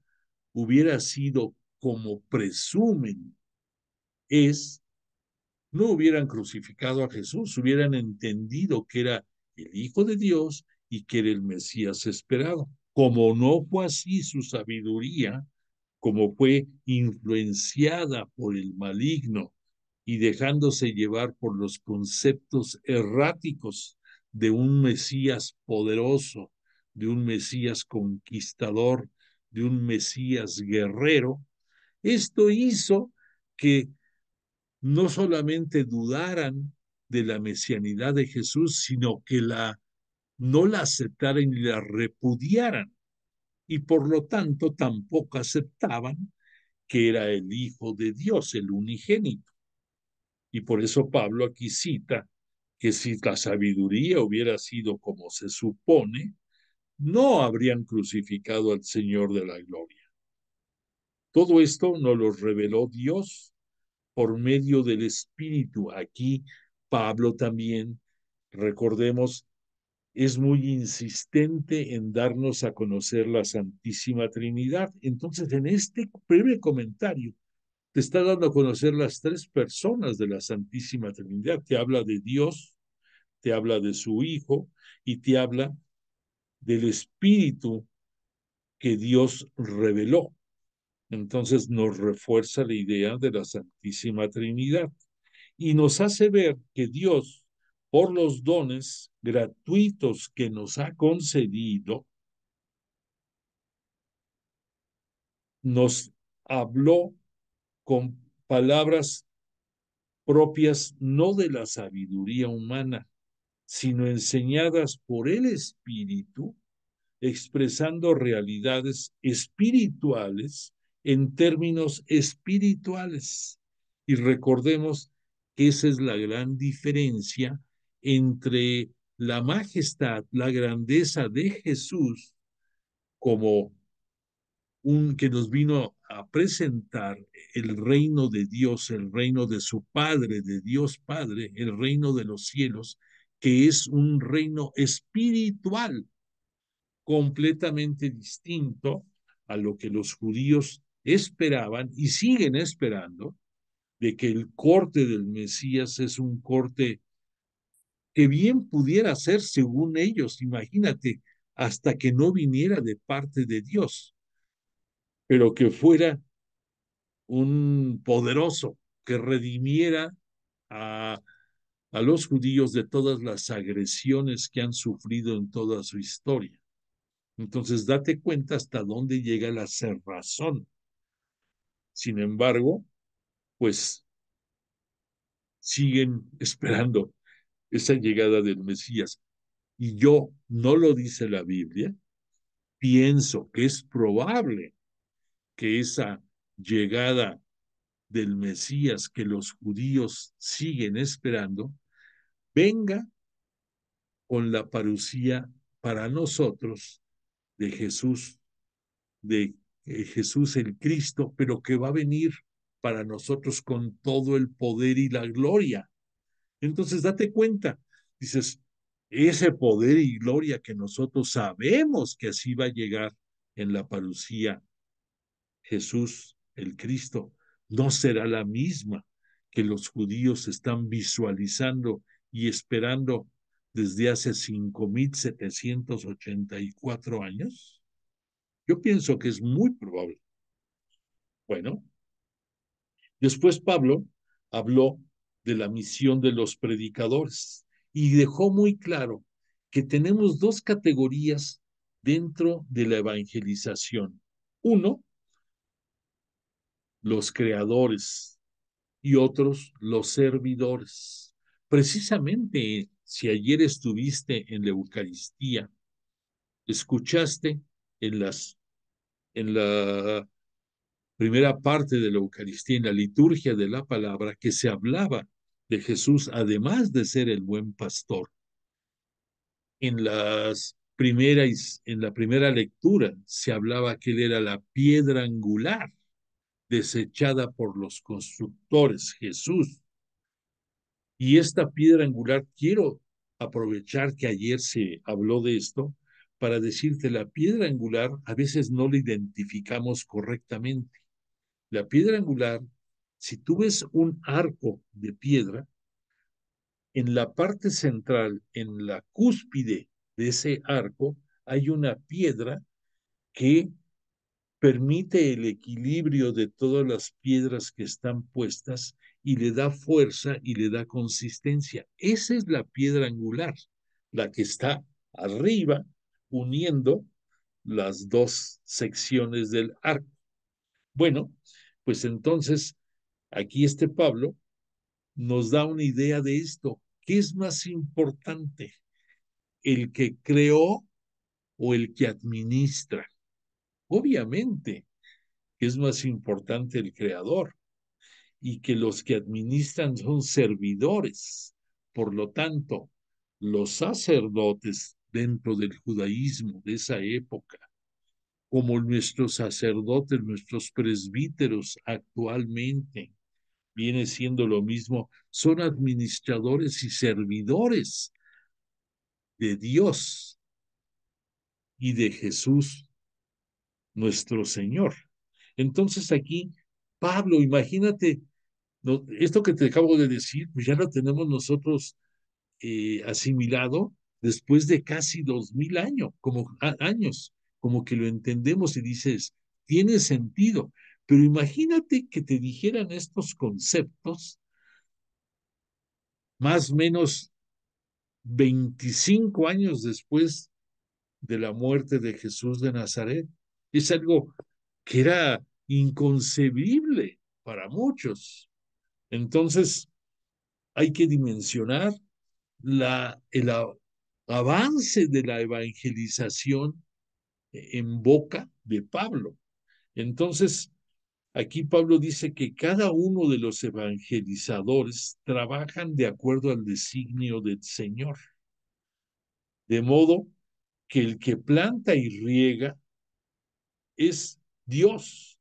hubiera sido como presumen, es, no hubieran crucificado a Jesús, hubieran entendido que era el Hijo de Dios y que era el Mesías esperado. Como no fue así su sabiduría, como fue influenciada por el maligno y dejándose llevar por los conceptos erráticos de un Mesías poderoso, de un Mesías conquistador, de un Mesías guerrero, esto hizo que no solamente dudaran de la mesianidad de Jesús, sino que no la aceptaran y la repudiaran. Y por lo tanto tampoco aceptaban que era el Hijo de Dios, el unigénito. Y por eso Pablo aquí cita que si la sabiduría hubiera sido como se supone, no habrían crucificado al Señor de la gloria. Todo esto nos lo reveló Dios por medio del Espíritu. Aquí Pablo también, recordemos, es muy insistente en darnos a conocer la Santísima Trinidad. Entonces, en este breve comentario, te está dando a conocer las tres personas de la Santísima Trinidad. Te habla de Dios, te habla de su Hijo y te habla del Espíritu que Dios reveló. Entonces nos refuerza la idea de la Santísima Trinidad y nos hace ver que Dios, por los dones gratuitos que nos ha concedido, nos habló con palabras propias no de la sabiduría humana, sino enseñadas por el Espíritu, expresando realidades espirituales en términos espirituales. Y recordemos que esa es la gran diferencia entre la majestad, la grandeza de Jesús como un que nos vino a presentar el reino de Dios, el reino de su Padre, de Dios Padre, el reino de los cielos, que es un reino espiritual completamente distinto a lo que los judíos esperaban y siguen esperando, de que el corte del Mesías es un corte que bien pudiera ser según ellos, imagínate, hasta que no viniera de parte de Dios, pero que fuera un poderoso que redimiera a, a los judíos de todas las agresiones que han sufrido en toda su historia. Entonces, date cuenta hasta dónde llega la cerrazón. Sin embargo, pues siguen esperando esa llegada del Mesías. Y yo, no lo dice la Biblia, pienso que es probable que esa llegada del Mesías que los judíos siguen esperando venga con la parucía para nosotros de Jesús, de Jesús el Cristo, pero que va a venir para nosotros con todo el poder y la gloria. Entonces, date cuenta, dices, ese poder y gloria que nosotros sabemos que así va a llegar en la parucía, Jesús el Cristo, no será la misma que los judíos están visualizando y esperando desde hace 5.784 años. Yo pienso que es muy probable. Bueno, después Pablo habló de la misión de los predicadores y dejó muy claro que tenemos dos categorías dentro de la evangelización. Uno, los creadores y otros, los servidores. Precisamente, si ayer estuviste en la Eucaristía, escuchaste en la primera parte de la Eucaristía, en la liturgia de la palabra, que se hablaba de Jesús, además de ser el buen pastor. En la primera lectura se hablaba que él era la piedra angular desechada por los constructores, Jesús. Y esta piedra angular, quiero aprovechar que ayer se habló de esto para decirte, la piedra angular a veces no la identificamos correctamente. La piedra angular Si tú ves un arco de piedra, en la parte central, en la cúspide de ese arco, hay una piedra que permite el equilibrio de todas las piedras que están puestas y le da fuerza y le da consistencia. Esa es la piedra angular, la que está arriba uniendo las dos secciones del arco. Bueno, pues entonces aquí este Pablo nos da una idea de esto. ¿Qué es más importante? ¿El que creó o el que administra? Obviamente es más importante el creador y que los que administran son servidores. Por lo tanto, los sacerdotes dentro del judaísmo de esa época, como nuestros sacerdotes, nuestros presbíteros actualmente, viene siendo lo mismo, son administradores y servidores de Dios y de Jesús, nuestro Señor. Entonces aquí, Pablo, imagínate, no, esto que te acabo de decir, pues ya lo tenemos nosotros asimilado después de casi 2000 años, años, como que lo entendemos y dices, tiene sentido. Pero imagínate que te dijeran estos conceptos más o menos 25 años después de la muerte de Jesús de Nazaret. Es algo que era inconcebible para muchos. Entonces, hay que dimensionar el avance de la evangelización en boca de Pablo. Entonces, aquí Pablo dice que cada uno de los evangelizadores trabajan de acuerdo al designio del Señor. De modo que el que planta y riega es Dios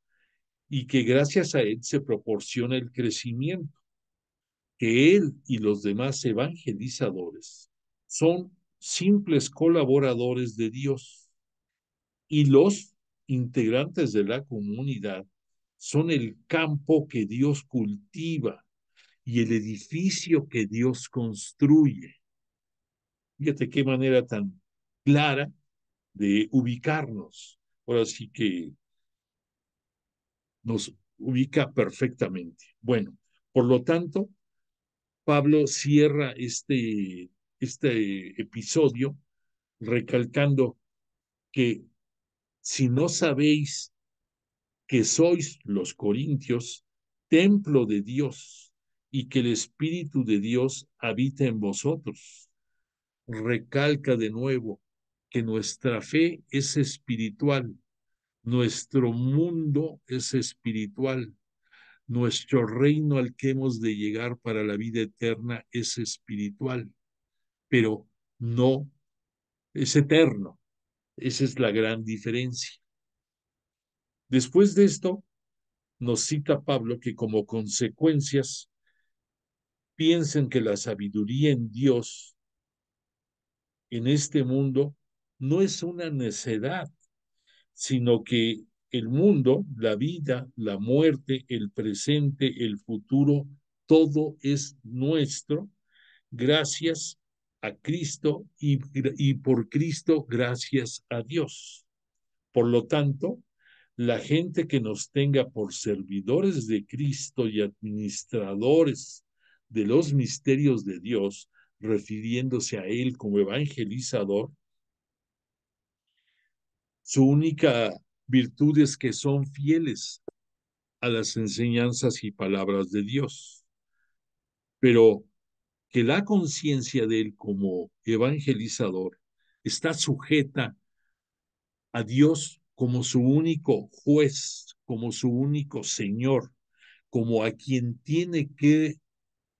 y que gracias a él se proporciona el crecimiento, que él y los demás evangelizadores son simples colaboradores de Dios y los integrantes de la comunidad son el campo que Dios cultiva y el edificio que Dios construye. Fíjate qué manera tan clara de ubicarnos. Ahora sí que nos ubica perfectamente. Bueno, por lo tanto, Pablo cierra este episodio recalcando que si no sabéis que sois los corintios, templo de Dios, y que el Espíritu de Dios habita en vosotros, recalca de nuevo que nuestra fe es espiritual, nuestro mundo es espiritual, nuestro reino al que hemos de llegar para la vida eterna es espiritual, pero no es eterno. Esa es la gran diferencia. Después de esto, nos cita Pablo que como consecuencias piensen que la sabiduría en Dios en este mundo no es una necedad, sino que el mundo, la vida, la muerte, el presente, el futuro, todo es nuestro gracias a Cristo y por Cristo gracias a Dios. Por lo tanto, la gente que nos tenga por servidores de Cristo y administradores de los misterios de Dios, refiriéndose a Él como evangelizador, su única virtud es que son fieles a las enseñanzas y palabras de Dios, pero que la conciencia de Él como evangelizador está sujeta a Dios como su único juez, como su único Señor, como a quien tiene que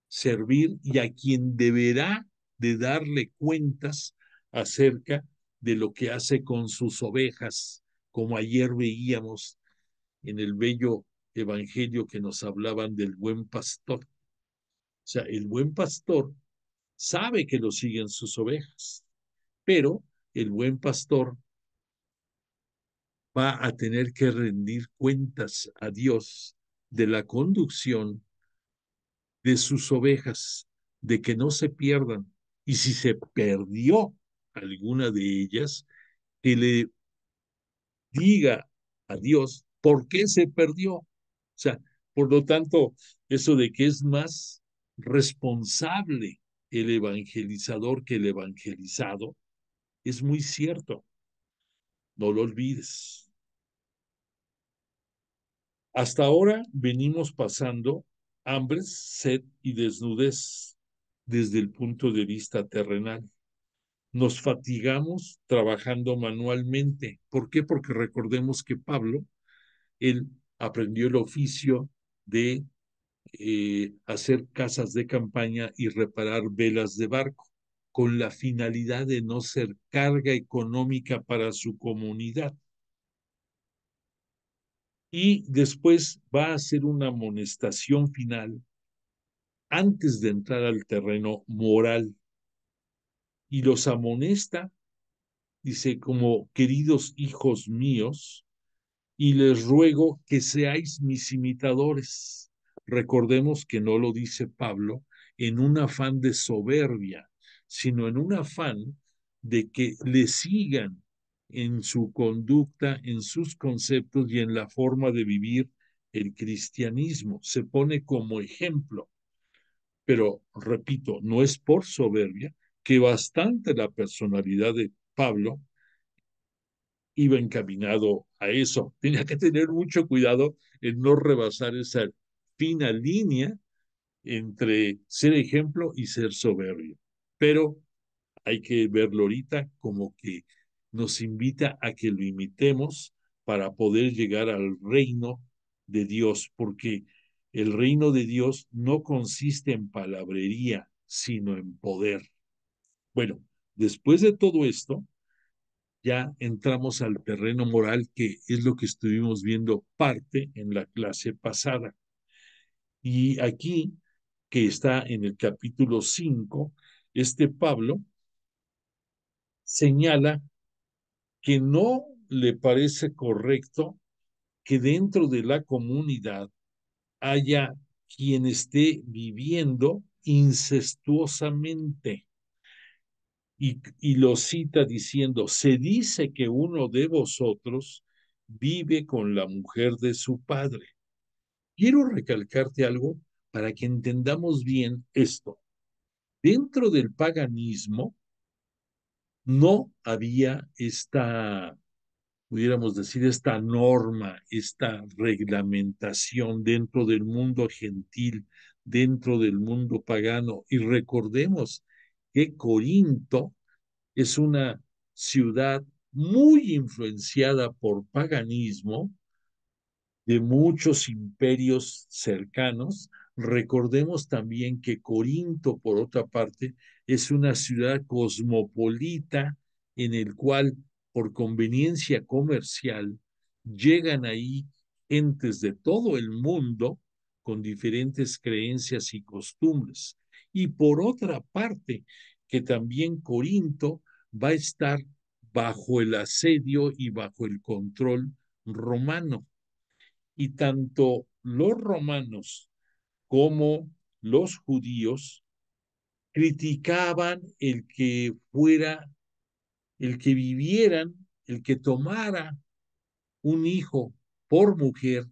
servir y a quien deberá de darle cuentas acerca de lo que hace con sus ovejas, como ayer veíamos en el bello evangelio que nos hablaban del buen pastor. O sea, el buen pastor sabe que lo siguen sus ovejas, pero el buen pastor va a tener que rendir cuentas a Dios de la conducción de sus ovejas, de que no se pierdan. Y si se perdió alguna de ellas, que le diga a Dios por qué se perdió. O sea, por lo tanto, eso de que es más responsable el evangelizador que el evangelizado es muy cierto. No lo olvides. Hasta ahora venimos pasando hambres, sed y desnudez desde el punto de vista terrenal. Nos fatigamos trabajando manualmente. ¿Por qué? Porque recordemos que Pablo, él aprendió el oficio de hacer casas de campaña y reparar velas de barco, con la finalidad de no ser carga económica para su comunidad. Y después va a hacer una amonestación final antes de entrar al terreno moral. Y los amonesta, dice, como queridos hijos míos, y les ruego que seáis mis imitadores. Recordemos que no lo dice Pablo en un afán de soberbia, sino en un afán de que le sigan en su conducta, en sus conceptos y en la forma de vivir el cristianismo. Se pone como ejemplo, pero repito, no es por soberbia, que bastante la personalidad de Pablo iba encaminado a eso. Tenía que tener mucho cuidado en no rebasar esa fina línea entre ser ejemplo y ser soberbio. Pero hay que verlo ahorita como que nos invita a que lo imitemos para poder llegar al reino de Dios, porque el reino de Dios no consiste en palabrería, sino en poder. Bueno, después de todo esto, ya entramos al terreno moral, que es lo que estuvimos viendo parte en la clase pasada. Y aquí, que está en el capítulo 5, este Pablo señala que no le parece correcto que dentro de la comunidad haya quien esté viviendo incestuosamente. Y lo cita diciendo, se dice que uno de vosotros vive con la mujer de su padre. Quiero recalcarte algo para que entendamos bien esto. Dentro del paganismo no había esta, pudiéramos decir, esta norma, esta reglamentación dentro del mundo gentil, dentro del mundo pagano. Y recordemos que Corinto es una ciudad muy influenciada por paganismo de muchos imperios cercanos. Recordemos también que Corinto, por otra parte, es una ciudad cosmopolita en el cual, por conveniencia comercial, llegan ahí gentes de todo el mundo con diferentes creencias y costumbres. Y por otra parte, que también Corinto va a estar bajo el asedio y bajo el control romano. Y tanto los romanos como los judíos criticaban el que fuera, el que vivieran, el que tomara un hijo por mujer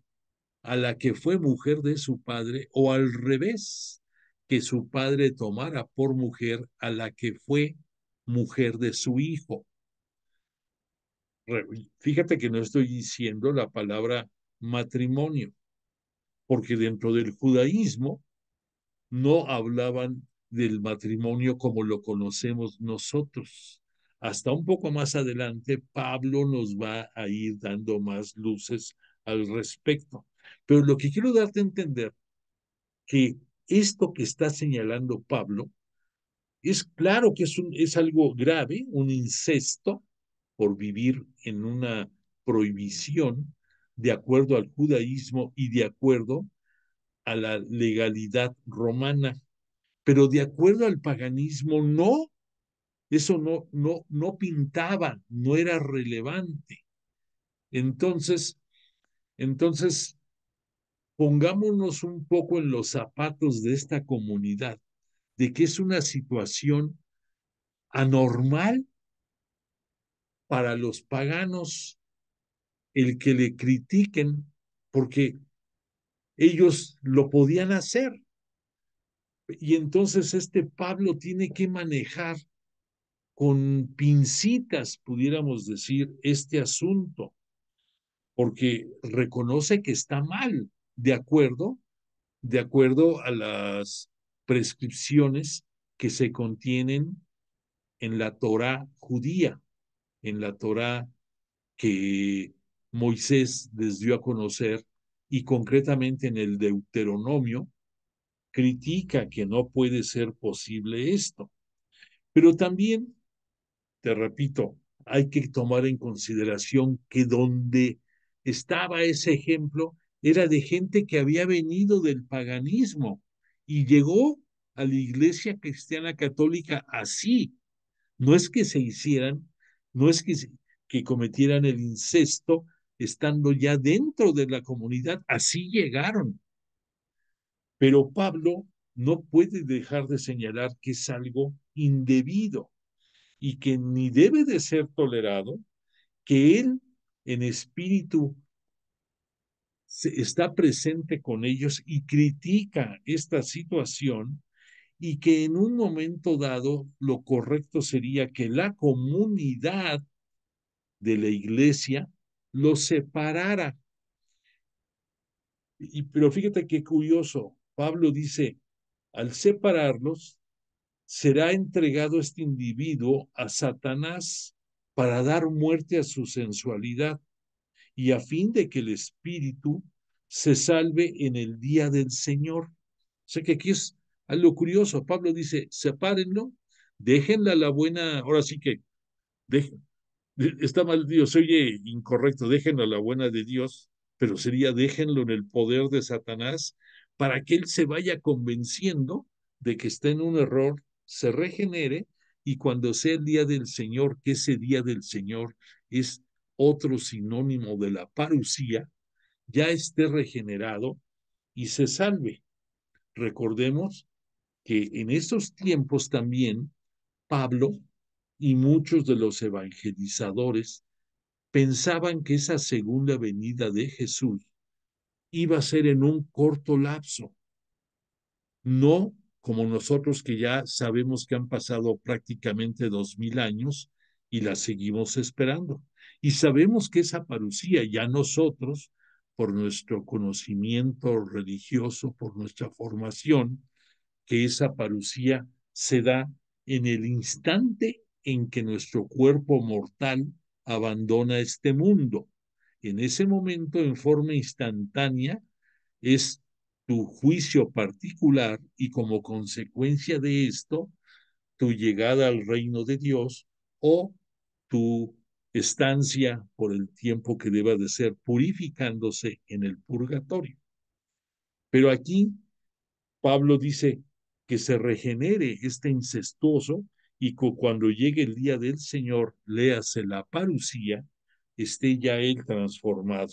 a la que fue mujer de su padre, o al revés, que su padre tomara por mujer a la que fue mujer de su hijo. Fíjate que no estoy diciendo la palabra matrimonio, porque dentro del judaísmo no hablaban del matrimonio como lo conocemos nosotros. Hasta un poco más adelante, Pablo nos va a ir dando más luces al respecto. Pero lo que quiero darte a entender, que esto que está señalando Pablo, es claro que es algo grave, un incesto por vivir en una prohibición de acuerdo al judaísmo y de acuerdo a la legalidad romana, pero de acuerdo al paganismo no, eso no pintaba, no era relevante. Entonces, entonces pongámonos un poco en los zapatos de esta comunidad, de que es una situación anormal para los paganos el que le critiquen, porque ellos lo podían hacer. Y entonces este Pablo tiene que manejar con pincitas, pudiéramos decir, este asunto, porque reconoce que está mal, de acuerdo a las prescripciones que se contienen en la Torá judía, en la Torá que Moisés les dio a conocer, y concretamente en el Deuteronomio, critica que no puede ser posible esto. Pero también, te repito, hay que tomar en consideración que donde estaba ese ejemplo era de gente que había venido del paganismo y llegó a la Iglesia Cristiana Católica así. No es que se hicieran, no es que cometieran el incesto estando ya dentro de la comunidad, así llegaron. Pero Pablo no puede dejar de señalar que es algo indebido y que ni debe de ser tolerado, que él en espíritu está presente con ellos y critica esta situación, y que en un momento dado lo correcto sería que la comunidad de la iglesia los separara. Pero fíjate qué curioso, Pablo dice, al separarlos, será entregado este individuo a Satanás para dar muerte a su sensualidad y a fin de que el espíritu se salve en el día del Señor. O sea que aquí es algo curioso. Pablo dice, sepárenlo, déjenla la buena, ahora sí que dejen, está mal Dios, oye, incorrecto, déjenlo a la buena de Dios, pero sería déjenlo en el poder de Satanás para que él se vaya convenciendo de que está en un error, se regenere, y cuando sea el día del Señor, que ese día del Señor es otro sinónimo de la parusía, ya esté regenerado y se salve. Recordemos que en esos tiempos también Pablo y muchos de los evangelizadores pensaban que esa segunda venida de Jesús iba a ser en un corto lapso, no como nosotros que ya sabemos que han pasado prácticamente 2000 años y la seguimos esperando. Y sabemos que esa parucía ya nosotros, por nuestro conocimiento religioso, por nuestra formación, que esa parucía se da en el instante en que nuestro cuerpo mortal abandona este mundo. En ese momento, en forma instantánea, es tu juicio particular y como consecuencia de esto, tu llegada al reino de Dios o tu estancia por el tiempo que deba de ser purificándose en el purgatorio. Pero aquí Pablo dice que se regenere este incestuoso y que cuando llegue el día del Señor, léase la parucía, esté ya él transformado.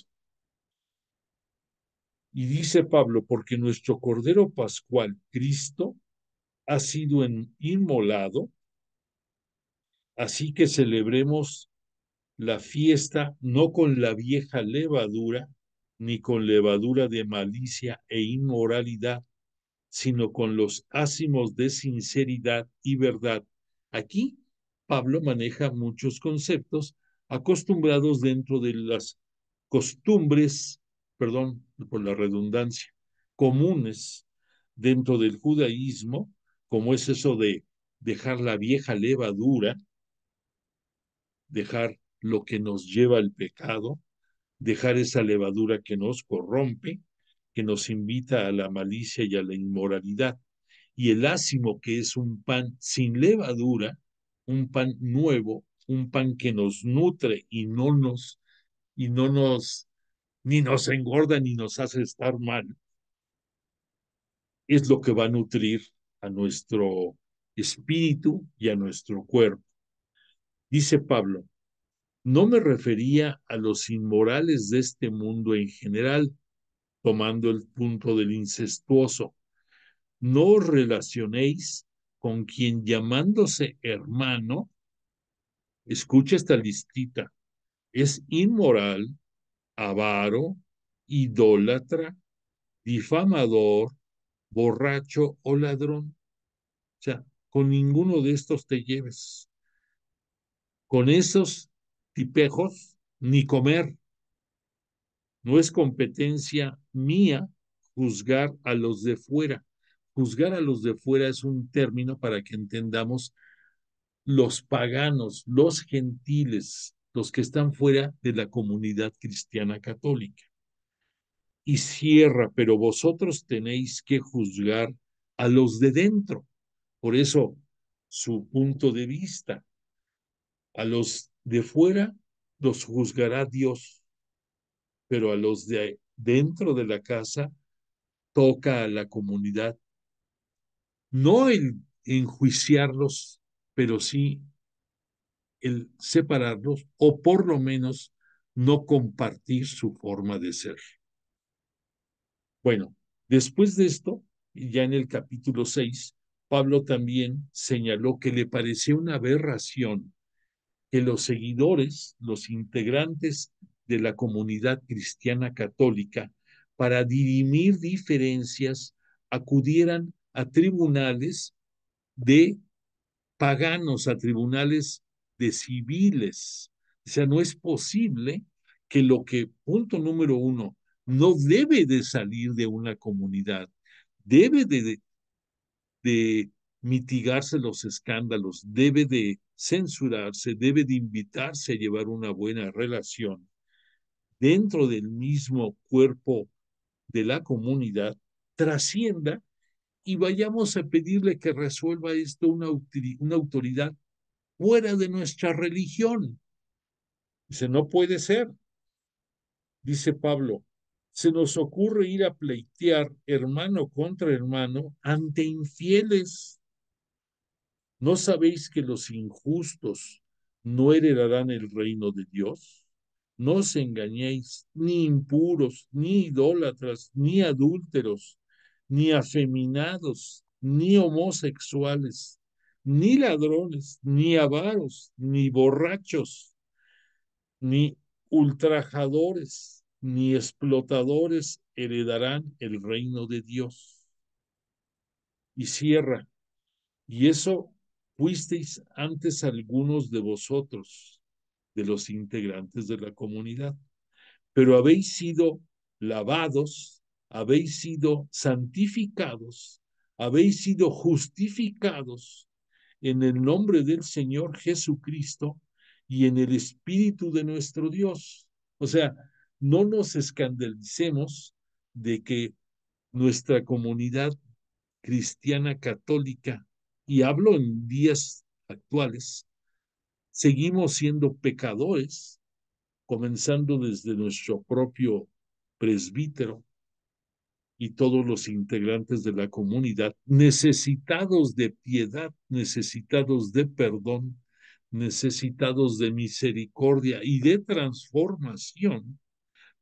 Y dice Pablo, porque nuestro Cordero Pascual, Cristo, ha sido inmolado, así que celebremos la fiesta no con la vieja levadura, ni con levadura de malicia e inmoralidad, sino con los ácimos de sinceridad y verdad. Aquí Pablo maneja muchos conceptos acostumbrados dentro de las costumbres, perdón por la redundancia, comunes dentro del judaísmo, como es eso de dejar la vieja levadura, dejar lo que nos lleva al pecado, dejar esa levadura que nos corrompe, que nos invita a la malicia y a la inmoralidad. Y el ácimo, que es un pan sin levadura, un pan nuevo, un pan que nos nutre y no nos, ni nos engorda ni nos hace estar mal, es lo que va a nutrir a nuestro espíritu y a nuestro cuerpo. Dice Pablo, no me refería a los inmorales de este mundo en general, tomando el punto del incestuoso. No os relacionéis con quien llamándose hermano, escucha esta listita, es inmoral, avaro, idólatra, difamador, borracho o ladrón. O sea, con ninguno de estos te lleves. Con esos tipejos, ni comer. No es competencia mía juzgar a los de fuera. Juzgar a los de fuera es un término para que entendamos los paganos, los gentiles, los que están fuera de la comunidad cristiana católica. Y cierra, pero vosotros tenéis que juzgar a los de dentro. Por eso, su punto de vista, a los de fuera los juzgará Dios, pero a los de dentro de la casa toca a la comunidad, no el enjuiciarlos, pero sí el separarlos o por lo menos no compartir su forma de ser. Bueno, después de esto, ya en el capítulo 6, Pablo también señaló que le pareció una aberración que los seguidores, los integrantes de la comunidad cristiana católica, para dirimir diferencias, acudieran a tribunales de paganos, a tribunales de civiles. O sea, no es posible que lo que, punto número uno, no debe de salir de una comunidad, debe de mitigarse los escándalos, debe de censurarse, debe de invitarse a llevar una buena relación dentro del mismo cuerpo de la comunidad, trascienda y vayamos a pedirle que resuelva esto una autoridad fuera de nuestra religión. Dice, no puede ser, dice Pablo, se nos ocurre ir a pleitear hermano contra hermano ante infieles. ¿No sabéis que los injustos no heredarán el reino de Dios? No os engañéis, ni impuros, ni idólatras, ni adúlteros, ni afeminados, ni homosexuales, ni ladrones, ni avaros, ni borrachos, ni ultrajadores, ni explotadores heredarán el reino de Dios. Y cierra. Y eso fuisteis antes algunos de vosotros, de los integrantes de la comunidad, pero habéis sido lavados, habéis sido santificados, habéis sido justificados en el nombre del Señor Jesucristo y en el Espíritu de nuestro Dios. O sea, no nos escandalicemos de que nuestra comunidad cristiana católica, y hablo en días actuales, seguimos siendo pecadores, comenzando desde nuestro propio presbítero y todos los integrantes de la comunidad, necesitados de piedad, necesitados de perdón, necesitados de misericordia y de transformación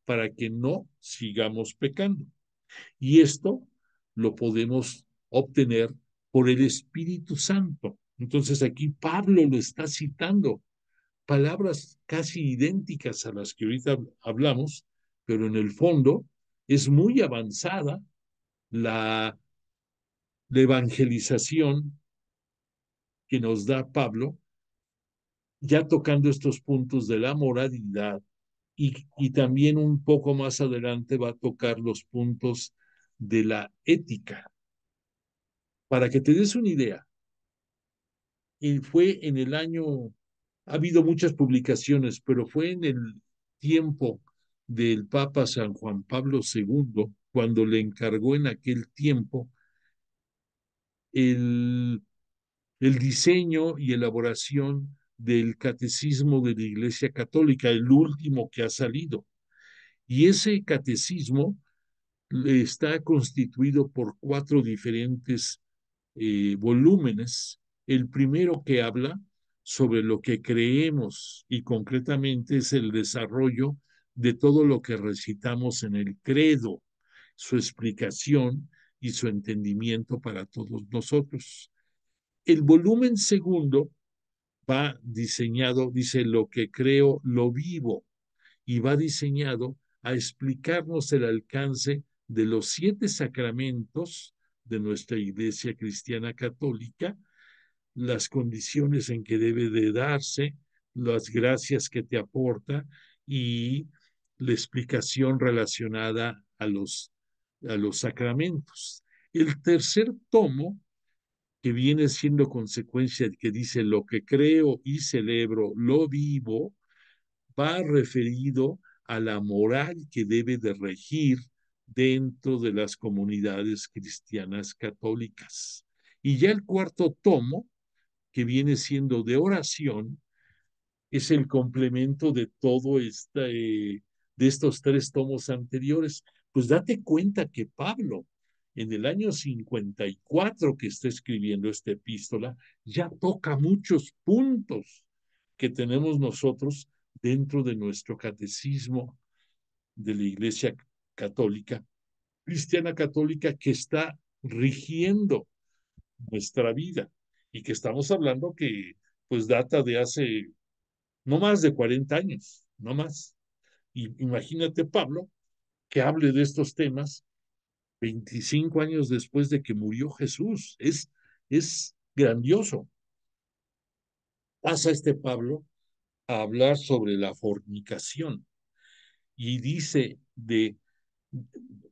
para que no sigamos pecando. Y esto lo podemos obtener por el Espíritu Santo. Entonces aquí Pablo lo está citando, palabras casi idénticas a las que ahorita hablamos, pero en el fondo es muy avanzada la, la evangelización que nos da Pablo, ya tocando estos puntos de la moralidad y también un poco más adelante va a tocar los puntos de la ética. Para que te des una idea, y fue en el año, ha habido muchas publicaciones, pero fue en el tiempo del Papa San Juan Pablo II, cuando le encargó en aquel tiempo el, el diseño y elaboración del catecismo de la Iglesia Católica, el último que ha salido. Y ese catecismo está constituido por 4 diferentes volúmenes. El primero que habla sobre lo que creemos y concretamente es el desarrollo de todo lo que recitamos en el credo. su explicación y su entendimiento para todos nosotros. El volumen segundo va diseñado, dice, lo que creo, lo vivo, y va diseñado a explicarnos el alcance de los 7 sacramentos de nuestra Iglesia Cristiana Católica, las condiciones en que debe de darse, las gracias que te aporta y la explicación relacionada a los sacramentos. El tercer tomo, que viene siendo consecuencia de que dice lo que creo y celebro, lo vivo, va referido a la moral que debe de regir dentro de las comunidades cristianas católicas. Y ya el cuarto tomo, que viene siendo de oración, es el complemento de todo de estos 3 tomos anteriores. Pues date cuenta que Pablo, en el año 54 que está escribiendo esta epístola, ya toca muchos puntos que tenemos nosotros dentro de nuestro catecismo de la Iglesia Católica, Cristiana Católica, que está rigiendo nuestra vida y que estamos hablando que pues data de hace no más de 40 años, no más. Y imagínate, Pablo, que hable de estos temas 25 años después de que murió Jesús. Es grandioso. Pasa este Pablo a hablar sobre la fornicación y dice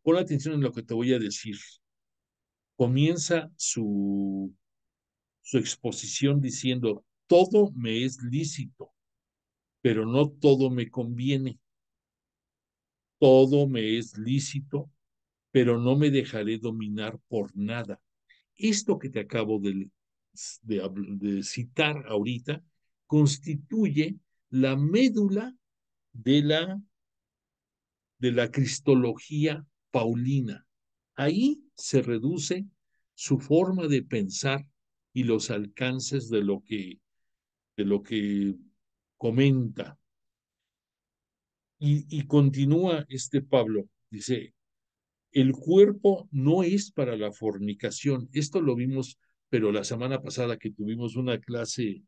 pon atención en lo que te voy a decir. Comienza su exposición diciendo, todo me es lícito, pero no todo me conviene. Todo me es lícito, pero no me dejaré dominar por nada. Esto que te acabo de citar ahorita constituye la médula de la cristología paulina. Ahí se reduce su forma de pensar y los alcances de lo que comenta. Y continúa este Pablo, dice, el cuerpo no es para la fornicación. Esto lo vimos, pero la semana pasada que tuvimos una clase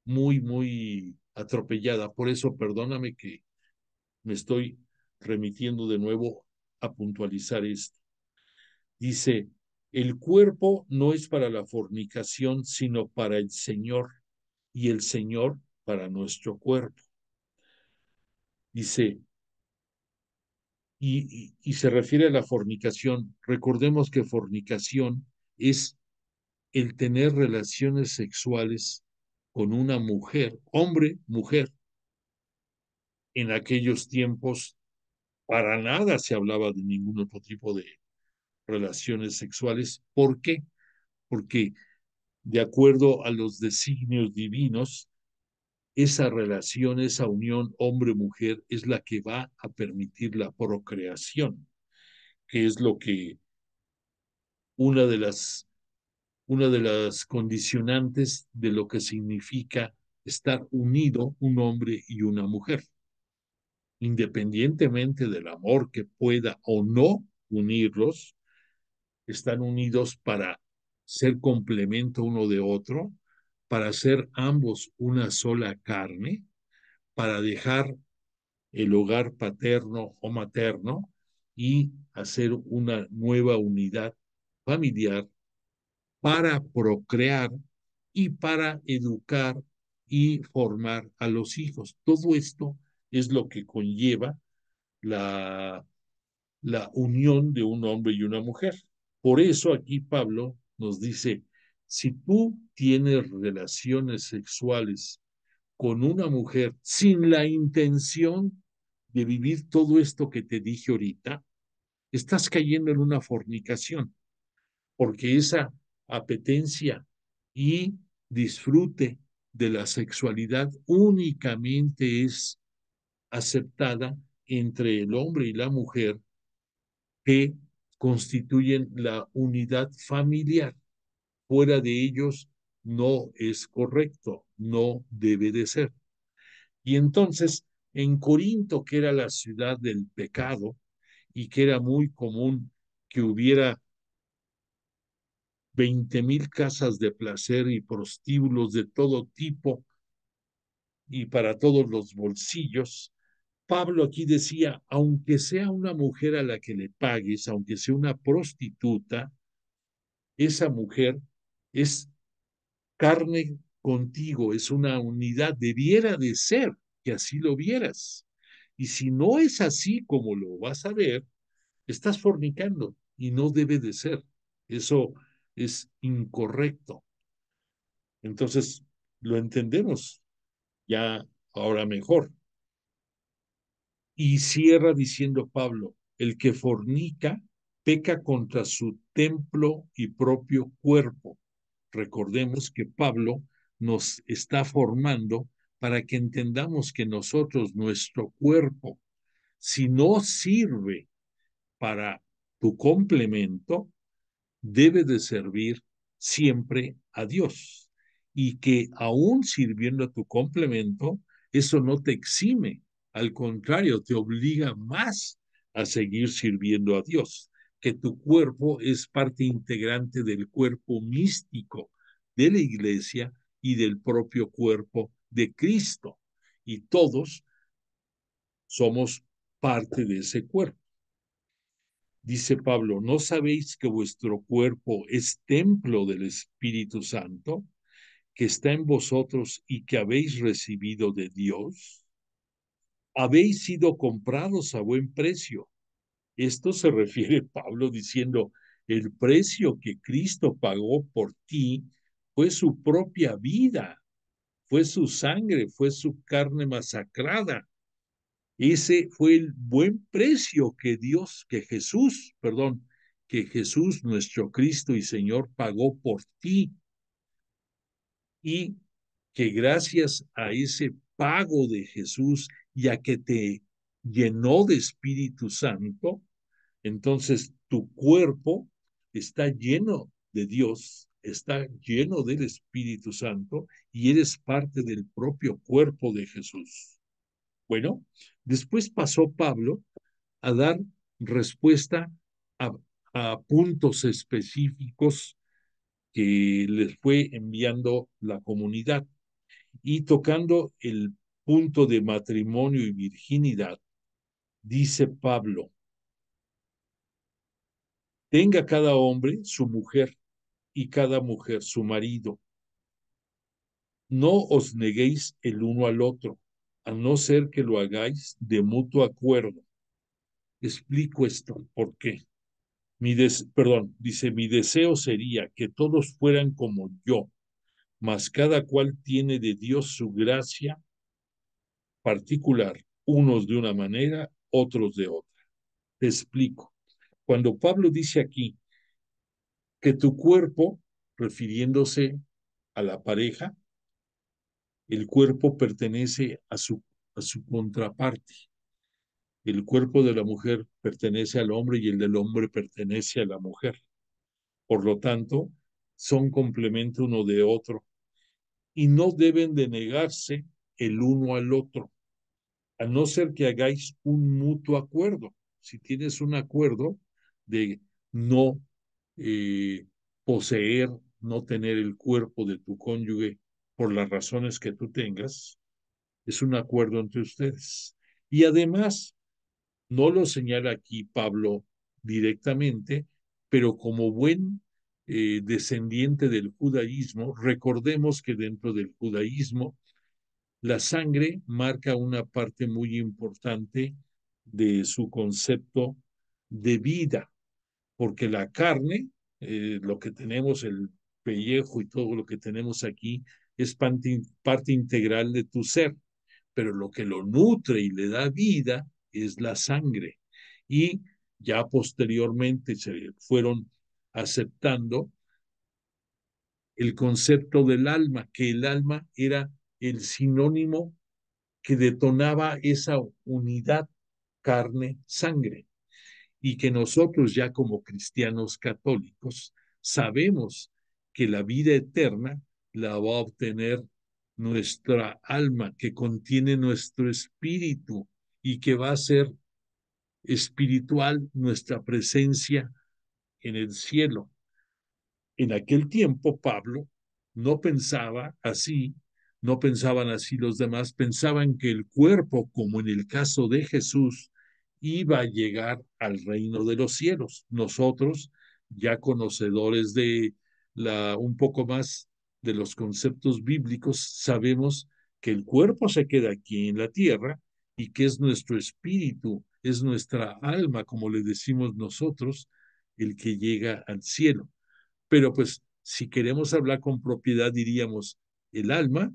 muy atropellada. Por eso, perdóname que me estoy remitiendo de nuevo a puntualizar esto. Dice, el cuerpo no es para la fornicación, sino para el Señor, y el Señor para nuestro cuerpo. Dice, y se refiere a la fornicación. Recordemos que fornicación es el tener relaciones sexuales con una mujer, hombre, mujer. En aquellos tiempos, para nada se hablaba de ningún otro tipo de relaciones sexuales. ¿Por qué? Porque de acuerdo a los designios divinos, esa relación, esa unión hombre-mujer es la que va a permitir la procreación, que es lo que una de las condicionantes de lo que significa estar unido un hombre y una mujer, independientemente del amor que pueda o no unirlos, están unidos para ser complemento uno de otro, para ser ambos una sola carne, para dejar el hogar paterno o materno y hacer una nueva unidad familiar para procrear y para educar y formar a los hijos. Todo esto es lo que conlleva la, la unión de un hombre y una mujer. Por eso aquí Pablo nos dice, si tú tienes relaciones sexuales con una mujer sin la intención de vivir todo esto que te dije ahorita, estás cayendo en una fornicación, porque esa apetencia y disfrute de la sexualidad únicamente es aceptada entre el hombre y la mujer que constituyen la unidad familiar. Fuera de ellos no es correcto, no debe de ser. Y entonces, en Corinto, que era la ciudad del pecado y que era muy común que hubiera 20,000 casas de placer y prostíbulos de todo tipo y para todos los bolsillos. Pablo aquí decía, aunque sea una mujer a la que le pagues, aunque sea una prostituta, esa mujer es carne contigo, es una unidad, debiera de ser que así lo vieras. Y si no es así como lo vas a ver, estás fornicando y no debe de ser. Eso es incorrecto. Entonces, lo entendemos ya ahora mejor. Y cierra diciendo Pablo, el que fornica peca contra su templo y propio cuerpo. Recordemos que Pablo nos está formando para que entendamos que nosotros, nuestro cuerpo, si no sirve para tu complemento, debe de servir siempre a Dios y que aún sirviendo a tu complemento, eso no te exime, al contrario, te obliga más a seguir sirviendo a Dios, que tu cuerpo es parte integrante del cuerpo místico de la iglesia y del propio cuerpo de Cristo. Y todos somos parte de ese cuerpo. Dice Pablo, ¿no sabéis que vuestro cuerpo es templo del Espíritu Santo, que está en vosotros y que habéis recibido de Dios? Habéis sido comprados a buen precio. Esto se refiere Pablo diciendo, el precio que Cristo pagó por ti fue su propia vida, fue su sangre, fue su carne masacrada. Ese fue el buen precio que que Jesús, nuestro Cristo y Señor, pagó por ti. Y que gracias a ese pago de Jesús y a que te llenó de Espíritu Santo, entonces tu cuerpo está lleno de Dios, está lleno del Espíritu Santo y eres parte del propio cuerpo de Jesús. Bueno, después pasó Pablo a dar respuesta a, a puntos específicos que les fue enviando la comunidad. Y tocando el punto de matrimonio y virginidad, dice Pablo, tenga cada hombre su mujer y cada mujer su marido. No os neguéis el uno al otro, a no ser que lo hagáis de mutuo acuerdo. Explico esto, ¿por qué? Dice, mi deseo sería que todos fueran como yo, mas cada cual tiene de Dios su gracia particular, unos de una manera, otros de otra. Te explico. Cuando Pablo dice aquí que tu cuerpo, refiriéndose a la pareja, el cuerpo pertenece a su contraparte. El cuerpo de la mujer pertenece al hombre y el del hombre pertenece a la mujer. Por lo tanto, son complemento uno de otro y no deben de negarse el uno al otro, a no ser que hagáis un mutuo acuerdo. Si tienes un acuerdo de no eh, poseer, no tener el cuerpo de tu cónyuge por las razones que tú tengas, es un acuerdo entre ustedes. Y además, no lo señala aquí Pablo directamente, pero como buen descendiente del judaísmo, recordemos que dentro del judaísmo la sangre marca una parte muy importante de su concepto de vida, porque la carne, lo que tenemos, el pellejo y todo lo que tenemos aquí, es parte integral de tu ser, pero lo que lo nutre y le da vida es la sangre. Y ya posteriormente se fueron aceptando el concepto del alma, que el alma era el sinónimo que detonaba esa unidad carne-sangre y que nosotros ya como cristianos católicos sabemos que la vida eterna la va a obtener nuestra alma, que contiene nuestro espíritu y que va a ser espiritual nuestra presencia en el cielo. En aquel tiempo, Pablo no pensaba así, no pensaban así los demás, pensaban que el cuerpo, como en el caso de Jesús, iba a llegar al reino de los cielos. Nosotros, ya conocedores de un poco más de los conceptos bíblicos, sabemos que el cuerpo se queda aquí en la tierra y que es nuestro espíritu, es nuestra alma, como le decimos nosotros, el que llega al cielo. Pero pues si queremos hablar con propiedad, diríamos, el alma,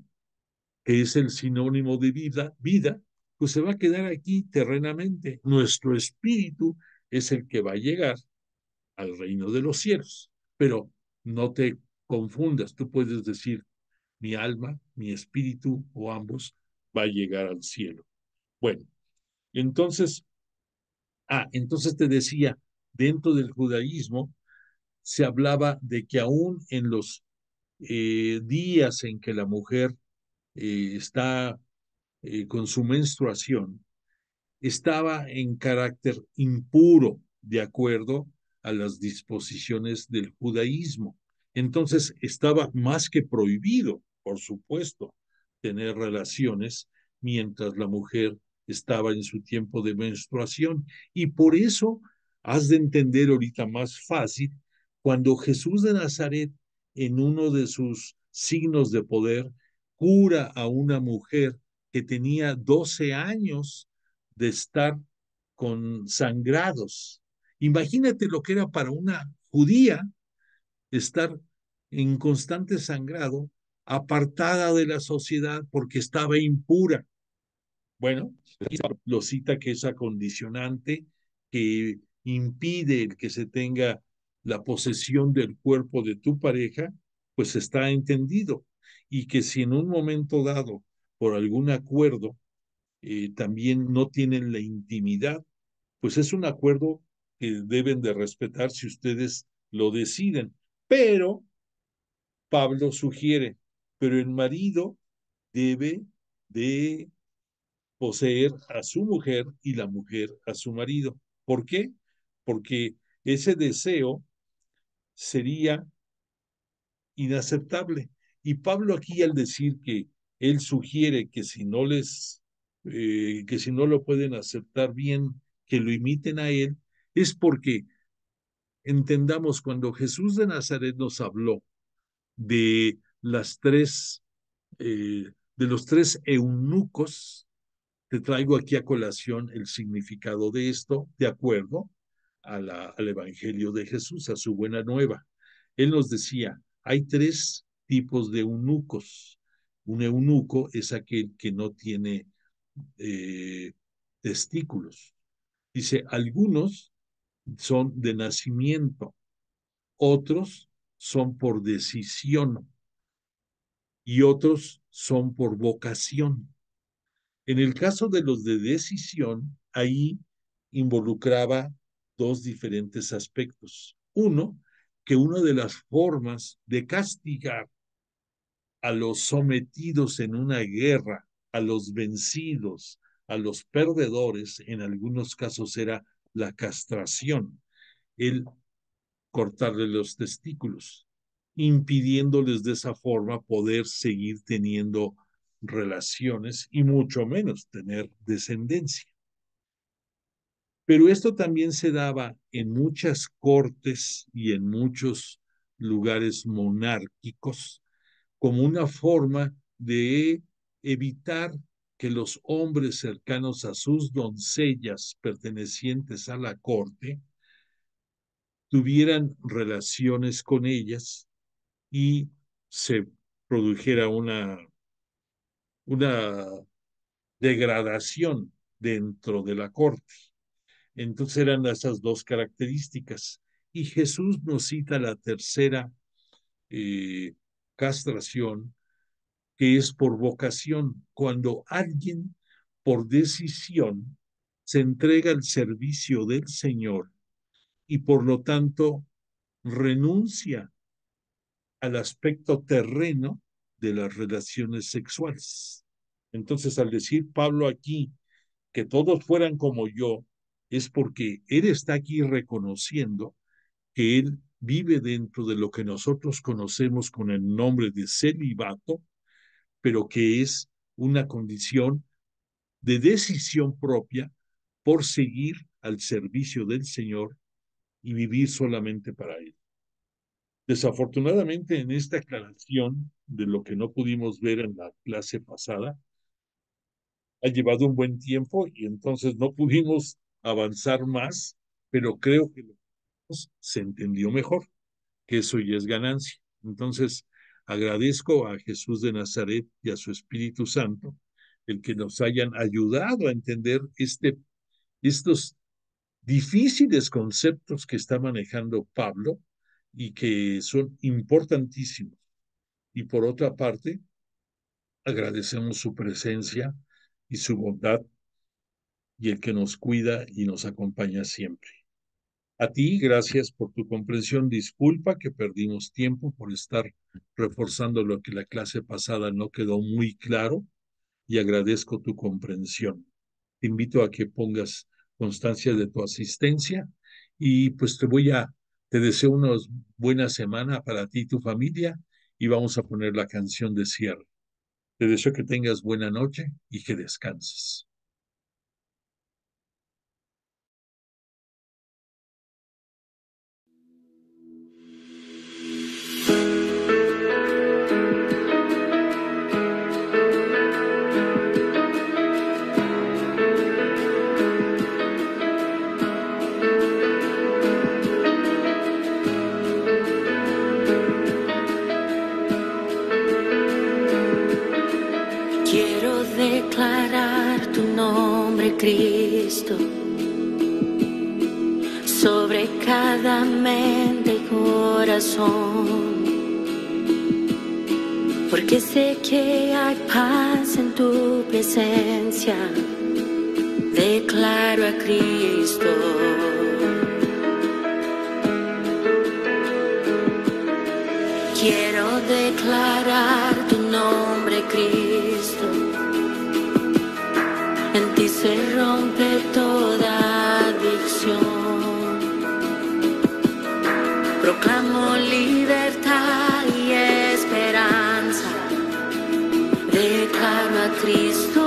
que es el sinónimo de vida, pues se va a quedar aquí terrenamente. Nuestro espíritu es el que va a llegar al reino de los cielos. Pero no te confundas, tú puedes decir, mi alma, mi espíritu o ambos va a llegar al cielo. Bueno, entonces, entonces te decía, dentro del judaísmo se hablaba de que aún en los días en que la mujer está con su menstruación, estaba en carácter impuro de acuerdo a las disposiciones del judaísmo. Entonces estaba más que prohibido, por supuesto, tener relaciones mientras la mujer estaba en su tiempo de menstruación. Y por eso has de entender ahorita más fácil cuando Jesús de Nazaret, en uno de sus signos de poder, cura a una mujer que tenía 12 años de estar con sangrados. Imagínate lo que era para una judía estar en constante sangrado, apartada de la sociedad porque estaba impura. Bueno, lo cita que esa condicionante que impide el que se tenga la posesión del cuerpo de tu pareja, pues está entendido. Y que si en un momento dado, por algún acuerdo, también no tienen la intimidad, pues es un acuerdo que deben de respetar si ustedes lo deciden. Pero Pablo sugiere, pero el marido debe de poseer a su mujer y la mujer a su marido. ¿Por qué? Porque ese deseo sería inaceptable. Y Pablo aquí al decir que él sugiere que si no lo pueden aceptar bien, que lo imiten a él, es porque entendamos cuando Jesús de Nazaret nos habló de de los tres eunucos. Te traigo aquí a colación el significado de esto, de acuerdo al Evangelio de Jesús, a su buena nueva. Él nos decía, hay tres tipos de eunucos. Un eunuco es aquel que no tiene eh, testículos. Dice, algunos son de nacimiento, otros son por decisión y otros son por vocación. En el caso de los de decisión, ahí involucraba dos diferentes aspectos. Uno, que una de las formas de castigar a los sometidos en una guerra, a los vencidos, a los perdedores, en algunos casos era la castración, el cortarle los testículos, impidiéndoles de esa forma poder seguir teniendo relaciones y mucho menos tener descendencia. Pero esto también se daba en muchas cortes y en muchos lugares monárquicos como una forma de evitar que los hombres cercanos a sus doncellas pertenecientes a la corte tuvieran relaciones con ellas y se produjera una degradación dentro de la corte. Entonces eran esas dos características. Y Jesús nos cita la tercera eh, castración, que es por vocación, cuando alguien por decisión se entrega al servicio del Señor y por lo tanto renuncia al aspecto terreno de las relaciones sexuales. Entonces, al decir Pablo aquí que todos fueran como yo, es porque él está aquí reconociendo que él vive dentro de lo que nosotros conocemos con el nombre de celibato, pero que es una condición de decisión propia por seguir al servicio del Señor y vivir solamente para Él. Desafortunadamente, en esta aclaración de lo que no pudimos ver en la clase pasada, ha llevado un buen tiempo y entonces no pudimos avanzar más, pero creo que se entendió mejor, que eso ya es ganancia. Entonces, agradezco a Jesús de Nazaret y a su Espíritu Santo el que nos hayan ayudado a entender estos difíciles conceptos que está manejando Pablo y que son importantísimos. Y por otra parte, agradecemos su presencia y su bondad y el que nos cuida y nos acompaña siempre. A ti, gracias por tu comprensión. Disculpa que perdimos tiempo por estar reforzando lo que la clase pasada no quedó muy claro y agradezco tu comprensión. Te invito a que pongas constancia de tu asistencia y pues te deseo una buena semana para ti y tu familia y vamos a poner la canción de cierre. Te deseo que tengas buena noche y que descanses. Quiero declarar tu nombre, Cristo, sobre cada mente y corazón, porque sé que hay paz en tu presencia. Declaro a Cristo. Quiero declarar tu nombre, Cristo. En ti se rompe toda adicción. Proclamo libertad y esperanza. Declaro a Cristo.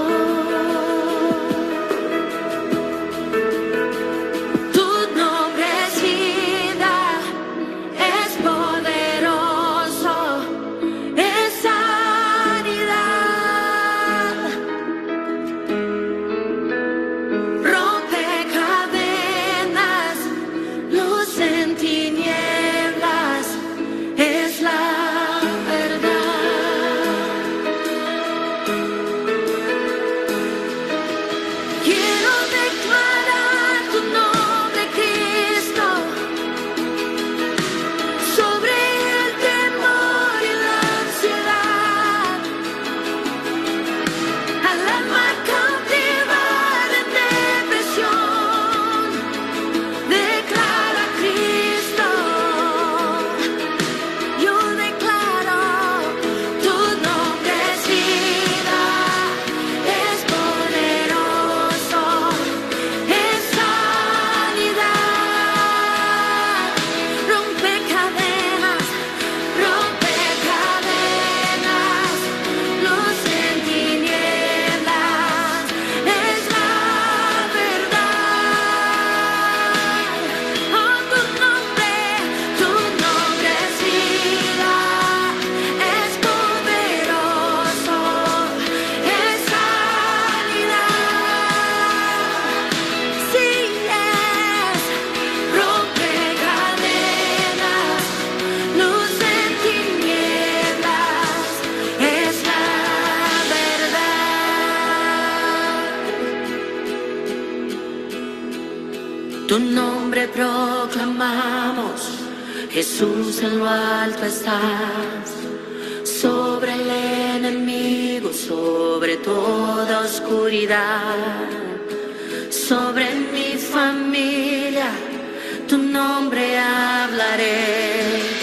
Tu nombre proclamamos, Jesús, en lo alto estás, sobre el enemigo, sobre toda oscuridad, sobre mi familia, tu nombre hablaré.